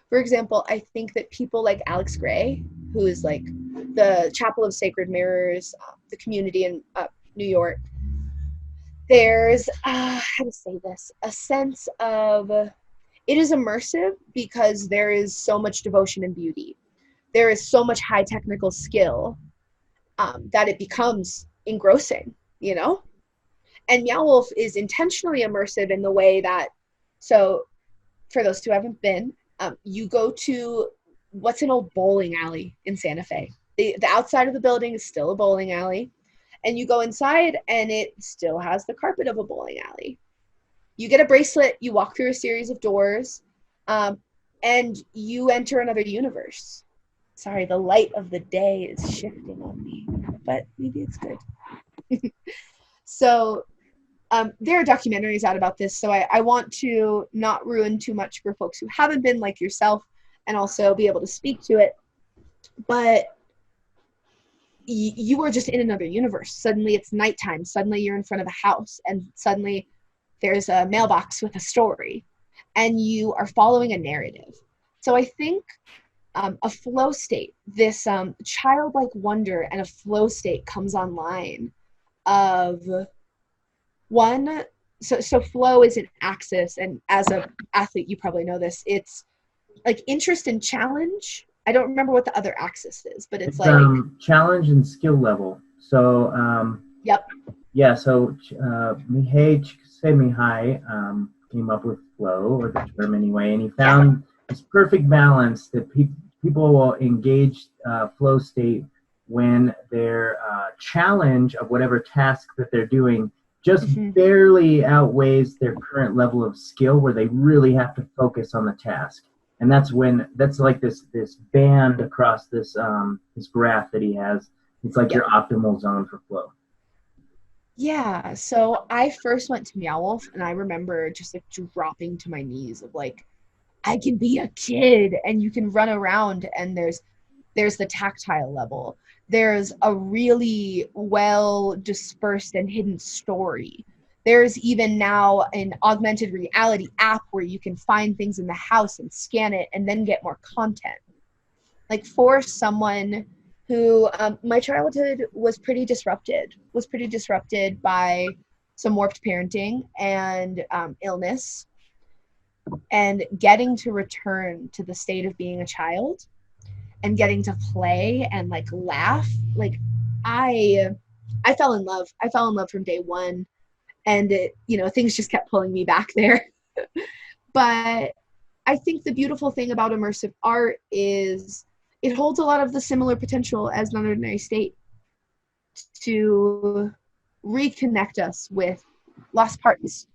For example, I think that people like Alex Gray, who is like the Chapel of Sacred Mirrors, the community in New York, there's, how to say this, a sense of, it is immersive because there is so much devotion and beauty. There is so much high technical skill that it becomes engrossing. And Meow Wolf is intentionally immersive in the way that, so for those who haven't been, you go to what's an old bowling alley in Santa Fe. The outside of the building is still a bowling alley, and you go inside and it still has the carpet of a bowling alley. You get a bracelet, you walk through a series of doors, and you enter another universe. Sorry, the light of the day is shifting on me, but maybe it's good. So there are documentaries out about this, so I want to not ruin too much for folks who haven't been like yourself, and also be able to speak to it. But you are just in another universe. Suddenly it's nighttime. Suddenly you're in front of a house, and suddenly there's a mailbox with a story, and you are following a narrative. So I think a flow state, this childlike wonder and a flow state comes online of one. So flow is an axis, and as an athlete, you probably know this. It's like interest and challenge. I don't remember what the other axis is, but it's like challenge and skill level. So yep. Yeah, so Mihai Csikszentmihalyi came up with flow, or the term anyway, and he found this perfect balance that people will engage flow state when their challenge of whatever task that they're doing just barely outweighs their current level of skill, where they really have to focus on the task. And that's like this band across this graph that he has. It's like your optimal zone for flow. Yeah, so I first went to Meow Wolf, and I remember just like dropping to my knees of like, I can be a kid, and you can run around, and there's the tactile level. There's a really well dispersed and hidden story. There's even now an augmented reality app where you can find things in the house and scan it and then get more content. Like for someone who, my childhood was pretty disrupted by some warped parenting and illness, and getting to return to the state of being a child and getting to play and like laugh. Like I fell in love. I fell in love from day one, and things just kept pulling me back there. But I think the beautiful thing about immersive art is it holds a lot of the similar potential as non-ordinary state to reconnect us with lost parts.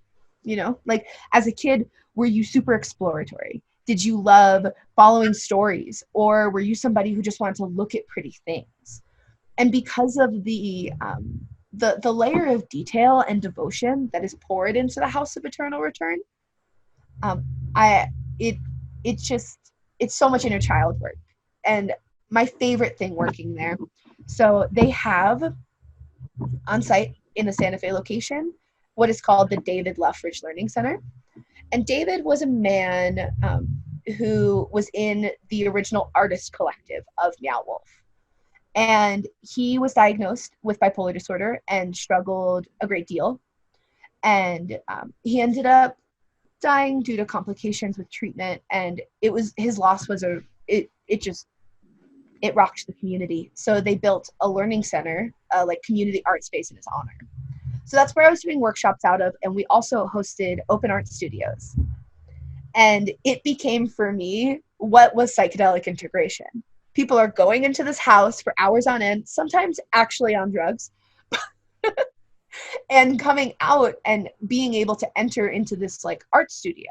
Like as a kid, were you super exploratory? Did you love following stories, or were you somebody who just wanted to look at pretty things? And because of the layer of detail and devotion that is poured into the House of Eternal Return, it's so much inner child work. And my favorite thing working there, so they have on site in the Santa Fe location what is called the David Luffridge Learning Center. And David was a man who was in the original artist collective of Meow Wolf. And he was diagnosed with bipolar disorder and struggled a great deal. And he ended up dying due to complications with treatment. And his loss was it rocked the community. So they built a learning center, like community art space in his honor. So that's where I was doing workshops out of. And we also hosted open art studios. And it became for me what was psychedelic integration. People are going into this house for hours on end, sometimes actually on drugs, and coming out and being able to enter into this like art studio.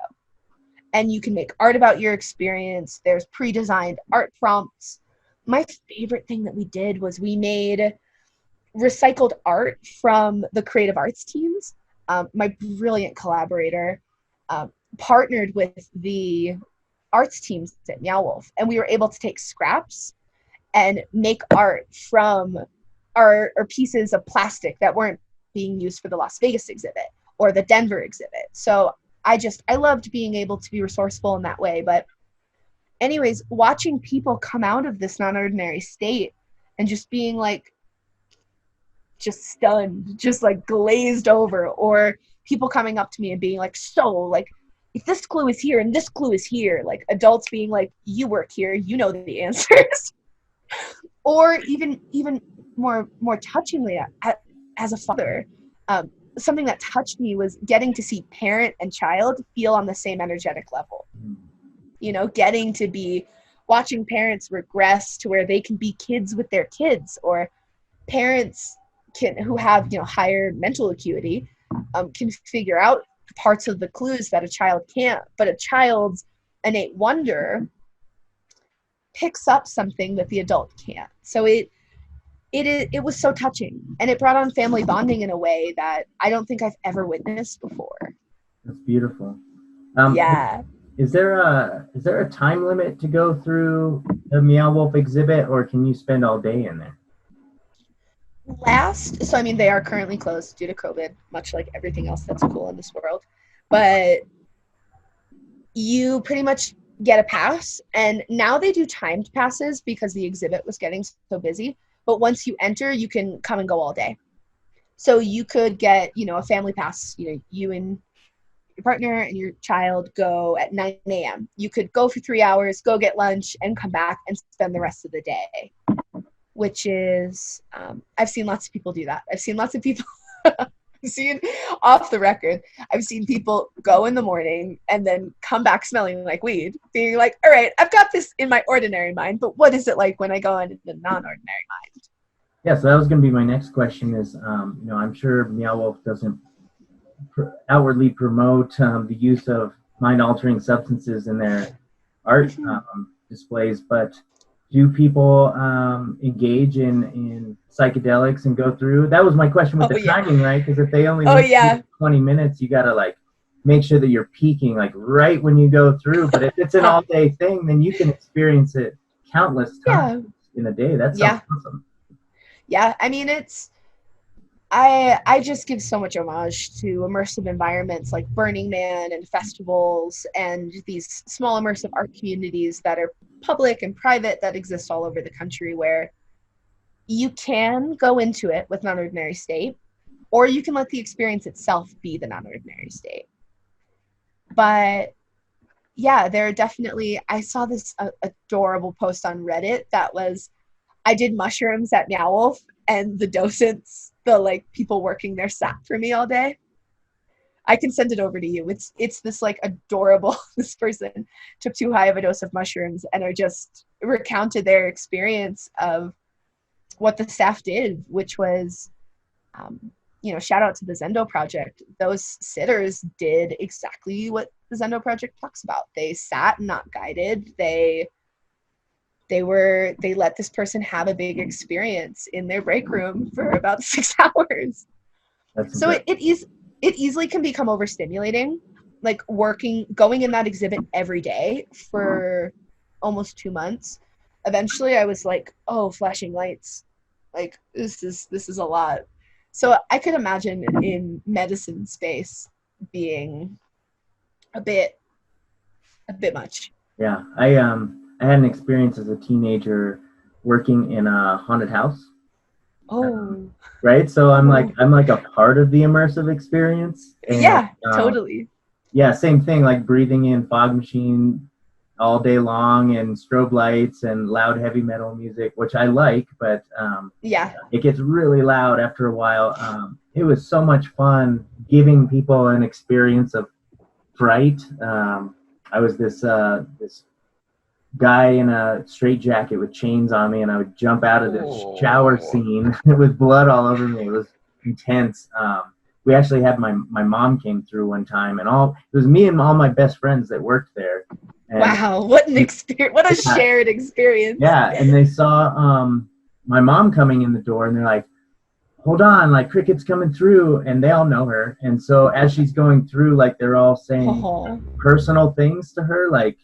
And you can make art about your experience. There's pre-designed art prompts. My favorite thing that we did was we made recycled art from the creative arts teams. My brilliant collaborator partnered with the arts teams at Meow Wolf, and we were able to take scraps and make art from our pieces of plastic that weren't being used for the Las Vegas exhibit or the Denver exhibit. So I loved being able to be resourceful in that way. But anyways, watching people come out of this non-ordinary state and just being like, just stunned, just like glazed over, or people coming up to me and being like, so like, if this clue is here and this clue is here, like adults being like, you work here, you know the answers. Or even more touchingly, as a father, something that touched me was getting to see parent and child feel on the same energetic level. Getting to be watching parents regress to where they can be kids with their kids, or parents who have higher mental acuity can figure out parts of the clues that a child can't, but a child's innate wonder picks up something that the adult can't. So it was so touching, and it brought on family bonding in a way that I don't think I've ever witnessed before. That's beautiful. Yeah. Is there a time limit to go through the Meow Wolf exhibit, or can you spend all day in there? They are currently closed due to COVID, much like everything else that's cool in this world. But you pretty much get a pass. And now they do timed passes because the exhibit was getting so busy. But once you enter, you can come and go all day. So you could get, a family pass, you and your partner and your child go at 9 a.m. You could go for 3 hours, go get lunch, and come back and spend the rest of the day, which is, I've seen lots of people do that. I've seen lots of people, off the record, I've seen people go in the morning and then come back smelling like weed, being like, all right, I've got this in my ordinary mind, but what is it like when I go in the non-ordinary mind? Yeah, so that was going to be my next question is, I'm sure Meow Wolf doesn't outwardly promote the use of mind-altering substances in their art displays, but do people engage in psychedelics and go through? That was my question with the timing, right? Because if they only 20 minutes, you got to make sure that you're peaking right when you go through. But if it's an all-day thing, then you can experience it countless times in a day. That's awesome. Yeah, I mean, I just give so much homage to immersive environments like Burning Man and festivals and these small immersive art communities that are public and private that exist all over the country, where you can go into it with non-ordinary state, or you can let the experience itself be the non-ordinary state. But yeah, there are definitely, I saw this adorable post on Reddit that was, I did mushrooms at Meow Wolf, and the docents, the people working there, sat for me all day. I can send it over to you. It's this adorable, this person took too high of a dose of mushrooms and are just recounted their experience of what the staff did, which was, shout out to the Zendo Project. Those sitters did exactly what the Zendo Project talks about. They sat, not guided. They let this person have a big experience in their break room for about 6 hours. So it easily can become overstimulating, going in that exhibit every day for almost 2 months. Eventually I was like, oh, flashing lights, this is a lot. So I could imagine in medicine space being a bit much. Yeah, I had an experience as a teenager working in a haunted house. Right. So I'm like a part of the immersive experience. And, totally. Yeah, same thing. Breathing in fog machine all day long and strobe lights and loud heavy metal music, which I like, but it gets really loud after a while. It was so much fun giving people an experience of fright. I was this guy in a straitjacket with chains on me, and I would jump out of this shower scene with blood all over me. It was intense. We actually had my mom came through one time, and it was me and all my best friends that worked there. And wow, what an experience! What a shared experience! Yeah, and they saw my mom coming in the door, and they're like, hold on, Cricket's coming through, and they all know her. And so as she's going through, they're all saying personal things to her, like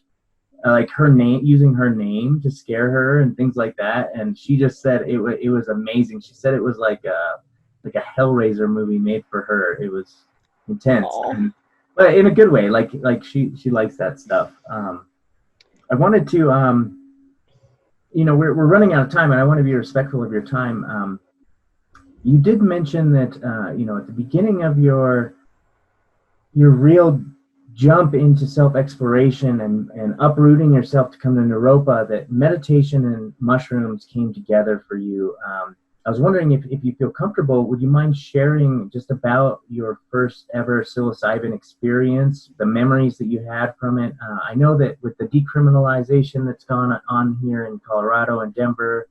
her name, using her name to scare her and things like that. And she just said it was amazing. She said it was like a Hellraiser movie made for her. It was intense, but in a good way. She likes that stuff. I wanted to, we're running out of time, and I want to be respectful of your time. You did mention that, at the beginning of your real jump into self-exploration and uprooting yourself to come to Naropa, that meditation and mushrooms came together for you. I was wondering if you feel comfortable, would you mind sharing just about your first ever psilocybin experience, the memories that you had from it? I know that with the decriminalization that's gone on here in Colorado and Denver,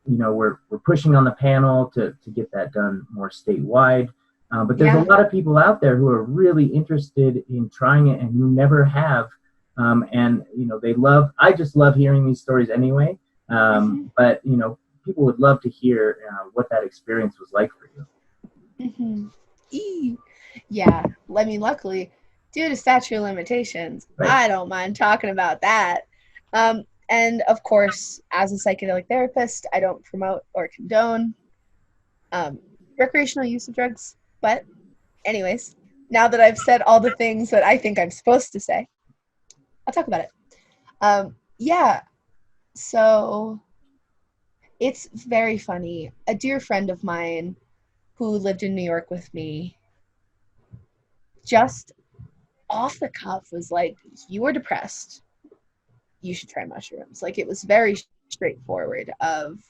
we're pushing on the panel to get that done more statewide. But there's a lot of people out there who are really interested in trying it and who never have. I just love hearing these stories anyway. But, people would love to hear what that experience was like for you. Mm-hmm. Yeah. Luckily, due to statute of limitations, right, I don't mind talking about that. And of course, as a psychedelic therapist, I don't promote or condone recreational use of drugs. But anyways, now that I've said all the things that I think I'm supposed to say, I'll talk about it. Yeah, so it's very funny. A dear friend of mine who lived in New York with me, just off the cuff was like, you are depressed, you should try mushrooms. Like, it was very straightforward. Of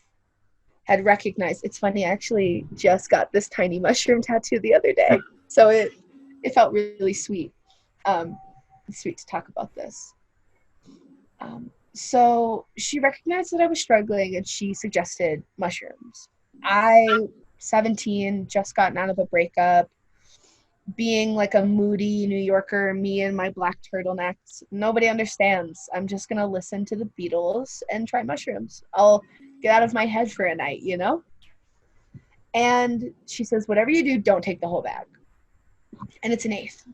had recognized, it's funny, I actually just got this tiny mushroom tattoo the other day, so it felt really sweet. It's sweet to talk about this. So she recognized that I was struggling, and she suggested mushrooms. 17, just gotten out of a breakup, being like a moody New Yorker, me and my black turtlenecks, nobody understands. I'm just gonna listen to the Beatles and try mushrooms. I'll get out of my head for a night, you know? And she says, whatever you do, don't take the whole bag. And it's an eighth.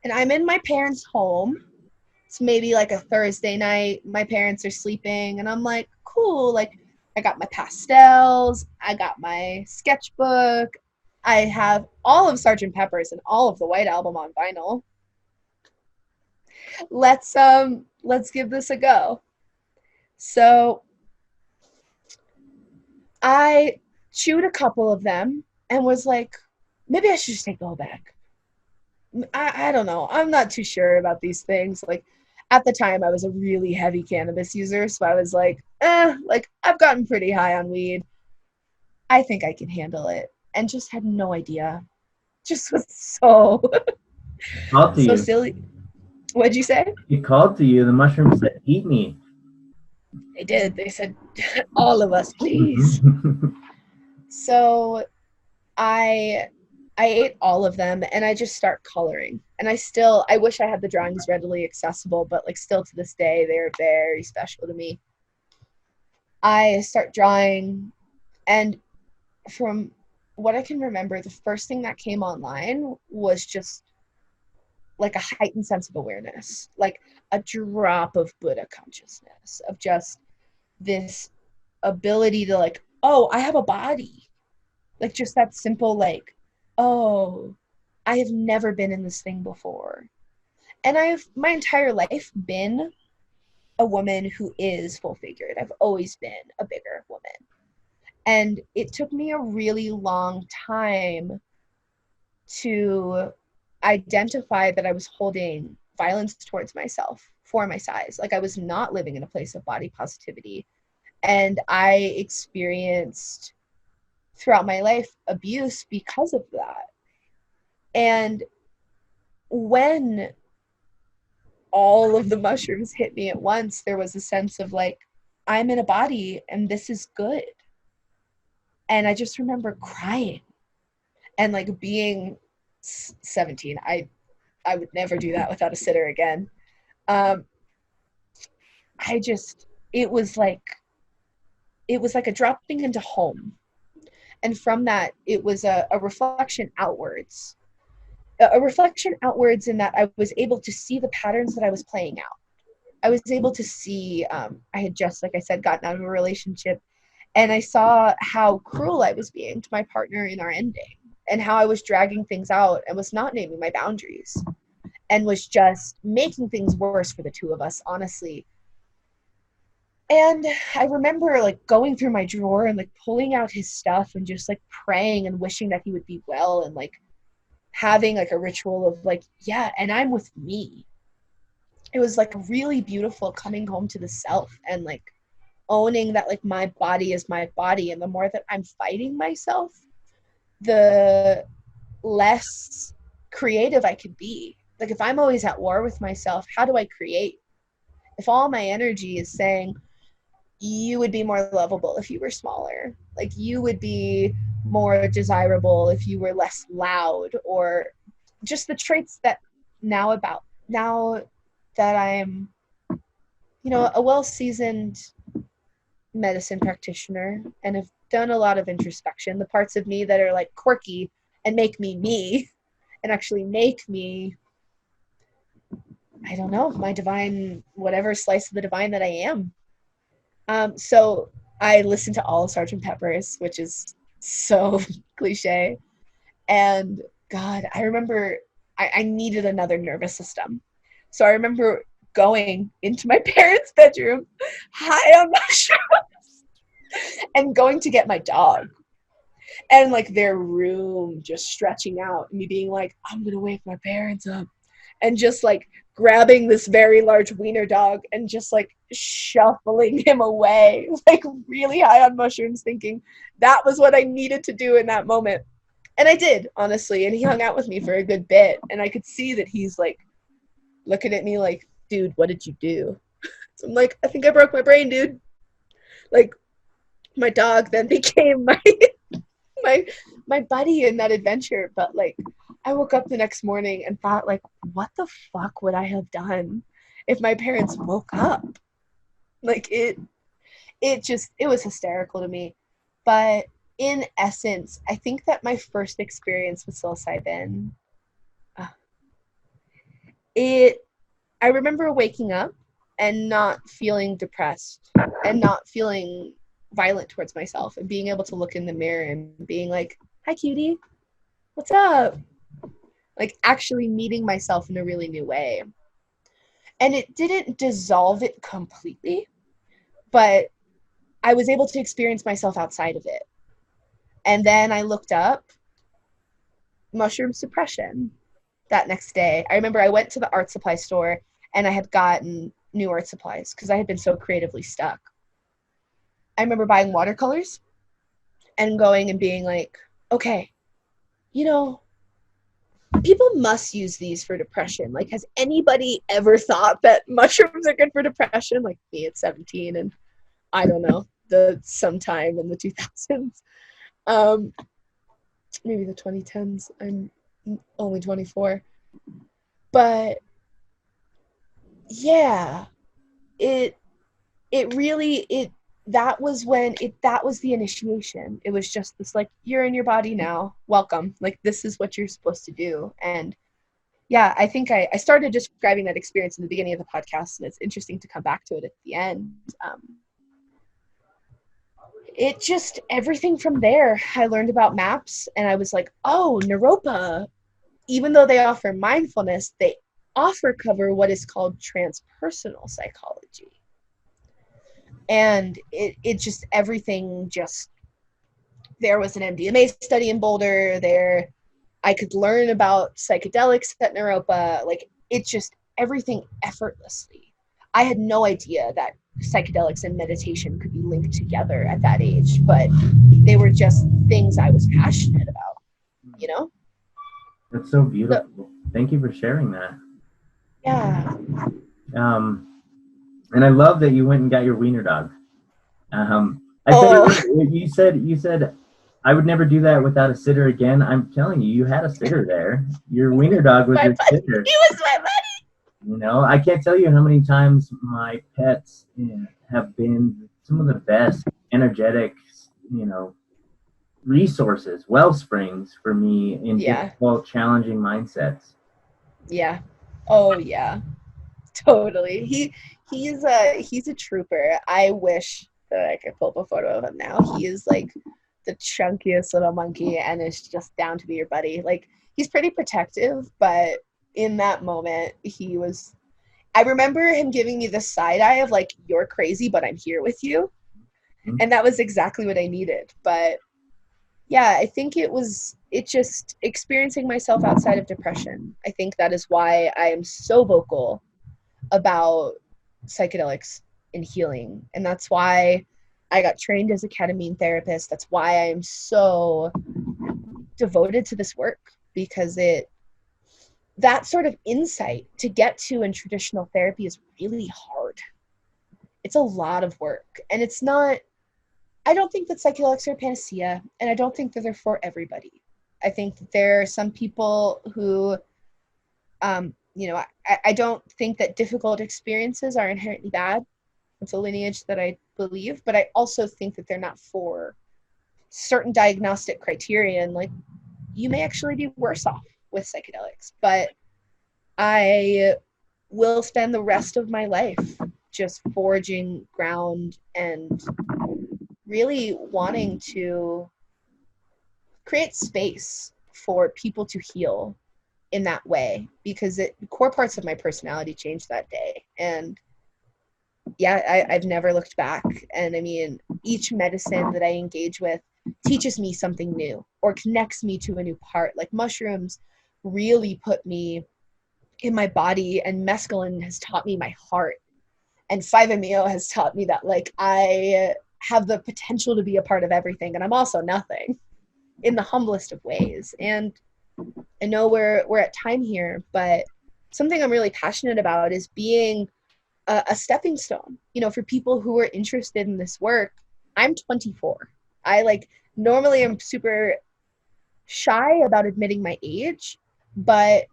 And I'm in my parents' home. It's maybe like a Thursday night. My parents are sleeping, and I'm like, cool. Like, I got my pastels, I got my sketchbook, I have all of Sgt. Pepper's and all of the White Album on vinyl. Let's give this a go. So I chewed a couple of them and was like, maybe I should just take the whole bag. I don't know. I'm not too sure about these things. Like, at the time, I was a really heavy cannabis user, so I was like, like, I've gotten pretty high on weed. I think I can handle it. And just had no idea. Just was so Called to so you. silly. What'd you say? It called to you. The mushrooms said, "Eat me." They did. They said, all of us, please. So I ate all of them, and I just start coloring. And I wish I had the drawings readily accessible, but like, still to this day, they're very special to me. I start drawing, and from what I can remember, the first thing that came online was just like a heightened sense of awareness, like a drop of Buddha consciousness, of just this ability to, like, oh, I have a body. Like, just that simple, like, oh, I have never been in this thing before. And I've my entire life been a woman who is full figured. I've always been a bigger woman. And it took me a really long time to identify that I was holding violence towards myself for my size. Like, I was not living in a place of body positivity. And I experienced throughout my life abuse because of that. And when all of the mushrooms hit me at once, there was a sense of like, I'm in a body and this is good. And I just remember crying and like being 17. I would never do that without a sitter again. It was like a dropping into home. And from that, it was a reflection outwards. A reflection outwards in that I was able to see the patterns that I was playing out. I was able to see, I had just, like I said, gotten out of a relationship, and I saw how cruel I was being to my partner in our ending, and how I was dragging things out and was not naming my boundaries, and was just making things worse for the two of us, honestly. And I remember like going through my drawer and like pulling out his stuff and just like praying and wishing that he would be well, and like having like a ritual of like, yeah, and I'm with me. It was like really beautiful coming home to the self and like owning that like my body is my body. And the more that I'm fighting myself, the less creative I could be. Like, if I'm always at war with myself, how do I create? If all my energy is saying, you would be more lovable if you were smaller, like you would be more desirable if you were less loud, or just the traits that now that I'm, a well-seasoned medicine practitioner and have done a lot of introspection, the parts of me that are like quirky and make me me and actually make me, I don't know, my divine, whatever slice of the divine that I am. So I listened to all of Sgt. Pepper's, which is so cliche. And God, I remember I needed another nervous system. So I remember going into my parents' bedroom, high on mushrooms, and going to get my dog. And like their room just stretching out, and me being like, I'm gonna wake my parents up. And just like grabbing this very large wiener dog and just like shuffling him away, like really high on mushrooms, thinking that was what I needed to do in that moment. And I did, honestly. And he hung out with me for a good bit. And I could see that he's like looking at me like, dude, what did you do? So I'm like, I think I broke my brain, dude. Like, my dog then became my buddy in that adventure. But like, I woke up the next morning and thought, like, what the fuck would I have done if my parents woke up? Like, it was hysterical to me. But in essence, I think that my first experience with psilocybin, I remember waking up and not feeling depressed and not feeling violent towards myself, and being able to look in the mirror and being like, hi cutie, what's up? Like actually meeting myself in a really new way. And it didn't dissolve it completely, but I was able to experience myself outside of it. And then I looked up mushroom suppression that next day. I remember I went to the art supply store and I had gotten new art supplies because I had been so creatively stuck. I remember buying watercolors and going and being like, okay, you know, people must use these for depression. Like, has anybody ever thought that mushrooms are good for depression? Like me at 17 and I don't know, sometime in the 2000s. Maybe the 2010s. I'm only 24. But yeah, that was the initiation. It was just this like, you're in your body now, welcome, like this is what you're supposed to do. And yeah, I think I started describing that experience in the beginning of the podcast, and it's interesting to come back to it at the end. It just, everything from there, I learned about M.A.P.S, and I was like, oh, Naropa, even though they offer mindfulness, they cover what is called transpersonal psychology. And it just, everything just, there was an MDMA study in Boulder there. I could learn about psychedelics at Naropa. Like, it just, everything effortlessly. I had no idea that psychedelics and meditation could be linked together at that age, but they were just things I was passionate about, you know? That's so beautiful. Thank you for sharing that. Yeah. And I love that you went and got your wiener dog. You said I would never do that without a sitter again. I'm telling you, you had a sitter there. Your wiener dog was your sitter. He was my buddy. You know, I can't tell you how many times my pets have been some of the best energetic, resources, well springs for me in difficult, challenging mindsets. Yeah. Oh yeah. Totally. He's a trooper. I wish that I could pull up a photo of him now. He is like the chunkiest little monkey and is just down to be your buddy. Like, he's pretty protective, but in that moment I remember him giving me the side eye of like, you're crazy, but I'm here with you. Mm-hmm. And that was exactly what I needed. But yeah, I think it just experiencing myself outside of depression. I think that is why I am so vocal about psychedelics and healing. And that's why I got trained as a ketamine therapist. That's why I am so devoted to this work, because that sort of insight to get to in traditional therapy is really hard. It's a lot of work, and I don't think that psychedelics are a panacea, and I don't think that they're for everybody. I think that there are some people who, I don't think that difficult experiences are inherently bad. It's a lineage that I believe, but I also think that they're not for certain diagnostic criteria, and like, you may actually be worse off with psychedelics. But I will spend the rest of my life just forging ground and really wanting to create space for people to heal in that way, because core parts of my personality changed that day. And yeah, I've never looked back. And I mean, each medicine that I engage with teaches me something new or connects me to a new part. Like mushrooms really put me in my body, and mescaline has taught me my heart, and 5-MeO has taught me that like I have the potential to be a part of everything, and I'm also nothing, in the humblest of ways. And I know we're at time here, but something I'm really passionate about is being a stepping stone, you know, for people who are interested in this work. I'm 24. I normally am super shy about admitting my age, but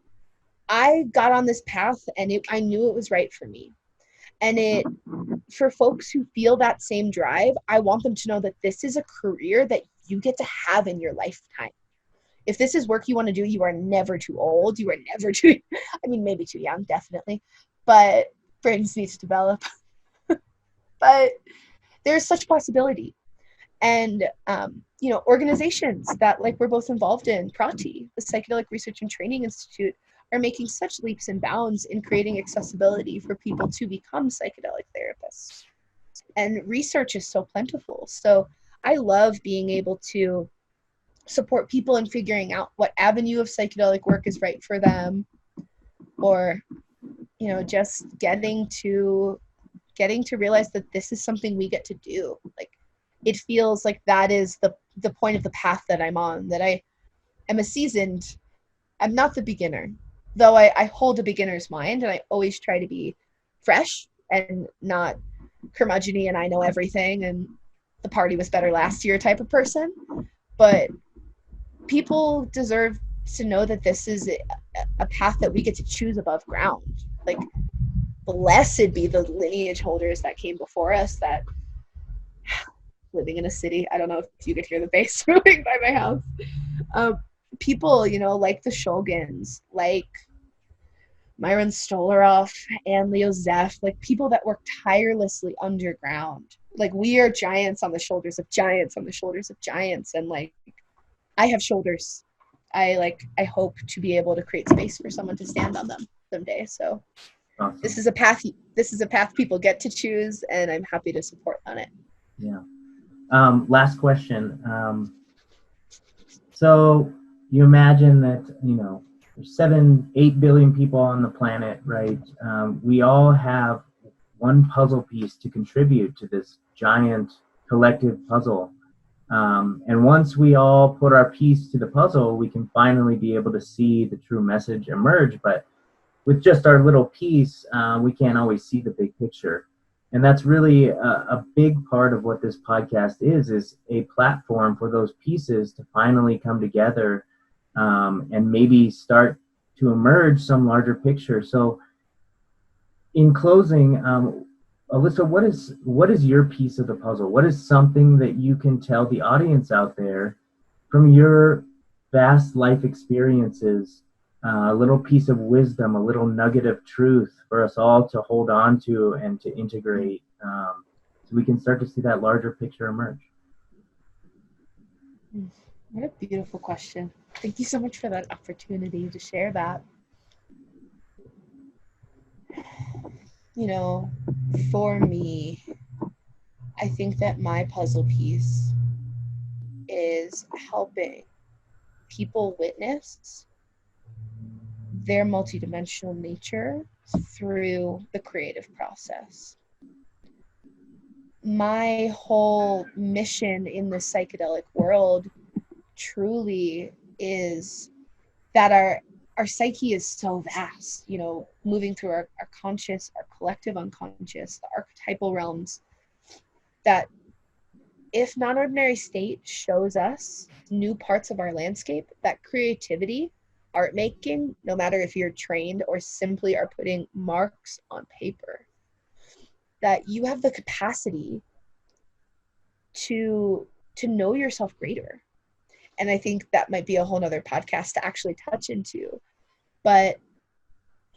I got on this path and I knew it was right for me. And for folks who feel that same drive, I want them to know that this is a career that you get to have in your lifetime. If this is work you want to do, you are never too old. You are never too, I mean, maybe too young, definitely, but brains need to develop. But there's such possibility. And, you know, organizations that we're both involved in, Prati, the Psychedelic Research and Training Institute, are making such leaps and bounds in creating accessibility for people to become psychedelic therapists. And research is so plentiful. So I love being able to support people in figuring out what avenue of psychedelic work is right for them, or, you know, just getting to realize that this is something we get to do. Like, it feels like that is the point of the path that I'm on, that I am I'm not the beginner, though I hold a beginner's mind, and I always try to be fresh and not curmudgeon-y and I know everything and the party was better last year type of person. But people deserve to know that this is a path that we get to choose above ground. Like, blessed be the lineage holders that came before us, that living in a city, I don't know if you could hear the bass moving by my house. People, you know, like the Shulgins, like Myron Stolaroff and Leo Zeff, like people that work tirelessly underground. Like, we are giants on the shoulders of giants on the shoulders of giants. And like, I have shoulders. I hope to be able to create space for someone to stand on them someday. So awesome. This is a path people get to choose, and I'm happy to support on it. Yeah. Last question. So you imagine that, you know, there's 7-8 billion people on the planet, right? We all have one puzzle piece to contribute to this giant collective puzzle. And once we all put our piece to the puzzle, we can finally be able to see the true message emerge. But with just our little piece, we can't always see the big picture. And that's really a big part of what this podcast is a platform for those pieces to finally come together, and maybe start to emerge some larger picture. So in closing, Alyssa, what is your piece of the puzzle? What is something that you can tell the audience out there from your vast life experiences, a little piece of wisdom, a little nugget of truth for us all to hold on to and to integrate, so we can start to see that larger picture emerge? What a beautiful question. Thank you so much for that opportunity to share that. You know, for me, I think that my puzzle piece is helping people witness their multidimensional nature through the creative process. My whole mission in the psychedelic world truly is that our psyche is so vast, you know, moving through our conscious, our collective unconscious, the archetypal realms, that if non-ordinary state shows us new parts of our landscape, that creativity, art making, no matter if you're trained or simply are putting marks on paper, that you have the capacity to know yourself greater. And I think that might be a whole nother podcast to actually touch into. But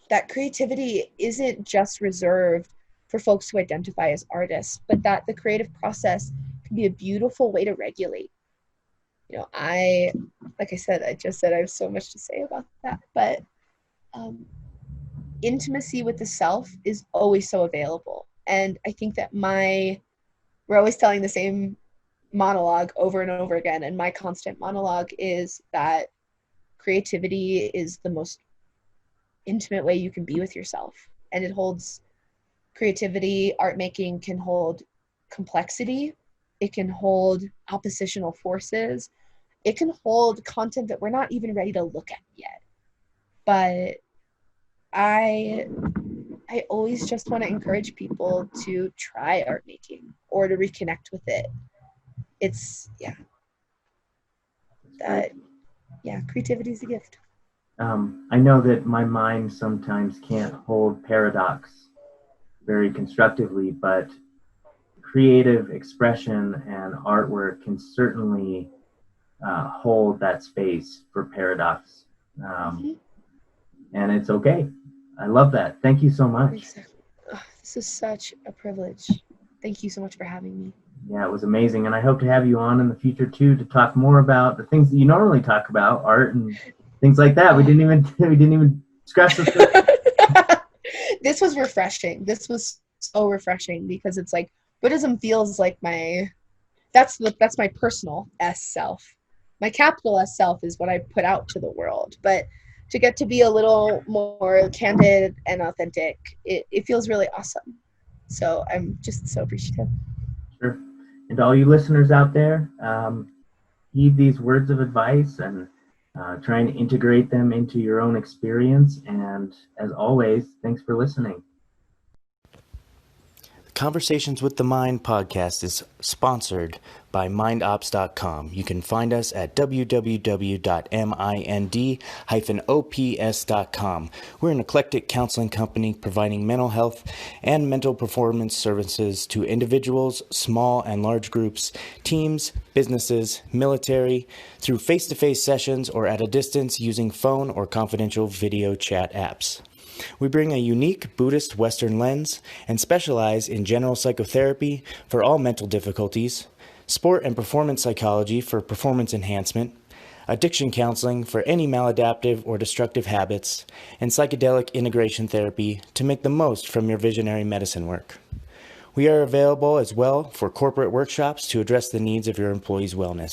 that creativity isn't just reserved for folks who identify as artists, but that the creative process can be a beautiful way to regulate. You know, like I said, I have so much to say about that, but intimacy with the self is always so available. And I think that we're always telling the same monologue over and over again. And my constant monologue is that creativity is the most intimate way you can be with yourself. And it holds creativity, art making can hold complexity. It can hold oppositional forces. It can hold content that we're not even ready to look at yet. But I always just want to encourage people to try art making or to reconnect with it. It's creativity is a gift. I know that my mind sometimes can't hold paradox very constructively, but creative expression and artwork can certainly hold that space for paradox. And it's okay. I love that. Thank you so much. Exactly. Oh, this is such a privilege. Thank you so much for having me. Yeah, it was amazing. And I hope to have you on in the future too, to talk more about the things that you normally talk about, art and things like that. We didn't even scratch the surface. This was refreshing. This was so refreshing because it's like Buddhism feels like that's my personal S self. My capital S self is what I put out to the world. But to get to be a little more candid and authentic, it feels really awesome. So I'm just so appreciative. Sure. And to all you listeners out there, heed these words of advice and try and integrate them into your own experience. And as always, thanks for listening. Conversations with the Mind podcast is sponsored by MindOps.com. You can find us at www.mind-ops.com. We're an eclectic counseling company providing mental health and mental performance services to individuals, small and large groups, teams, businesses, military, through face-to-face sessions or at a distance using phone or confidential video chat apps. We bring a unique Buddhist Western lens and specialize in general psychotherapy for all mental difficulties, sport and performance psychology for performance enhancement, addiction counseling for any maladaptive or destructive habits, and psychedelic integration therapy to make the most from your visionary medicine work. We are available as well for corporate workshops to address the needs of your employees' wellness.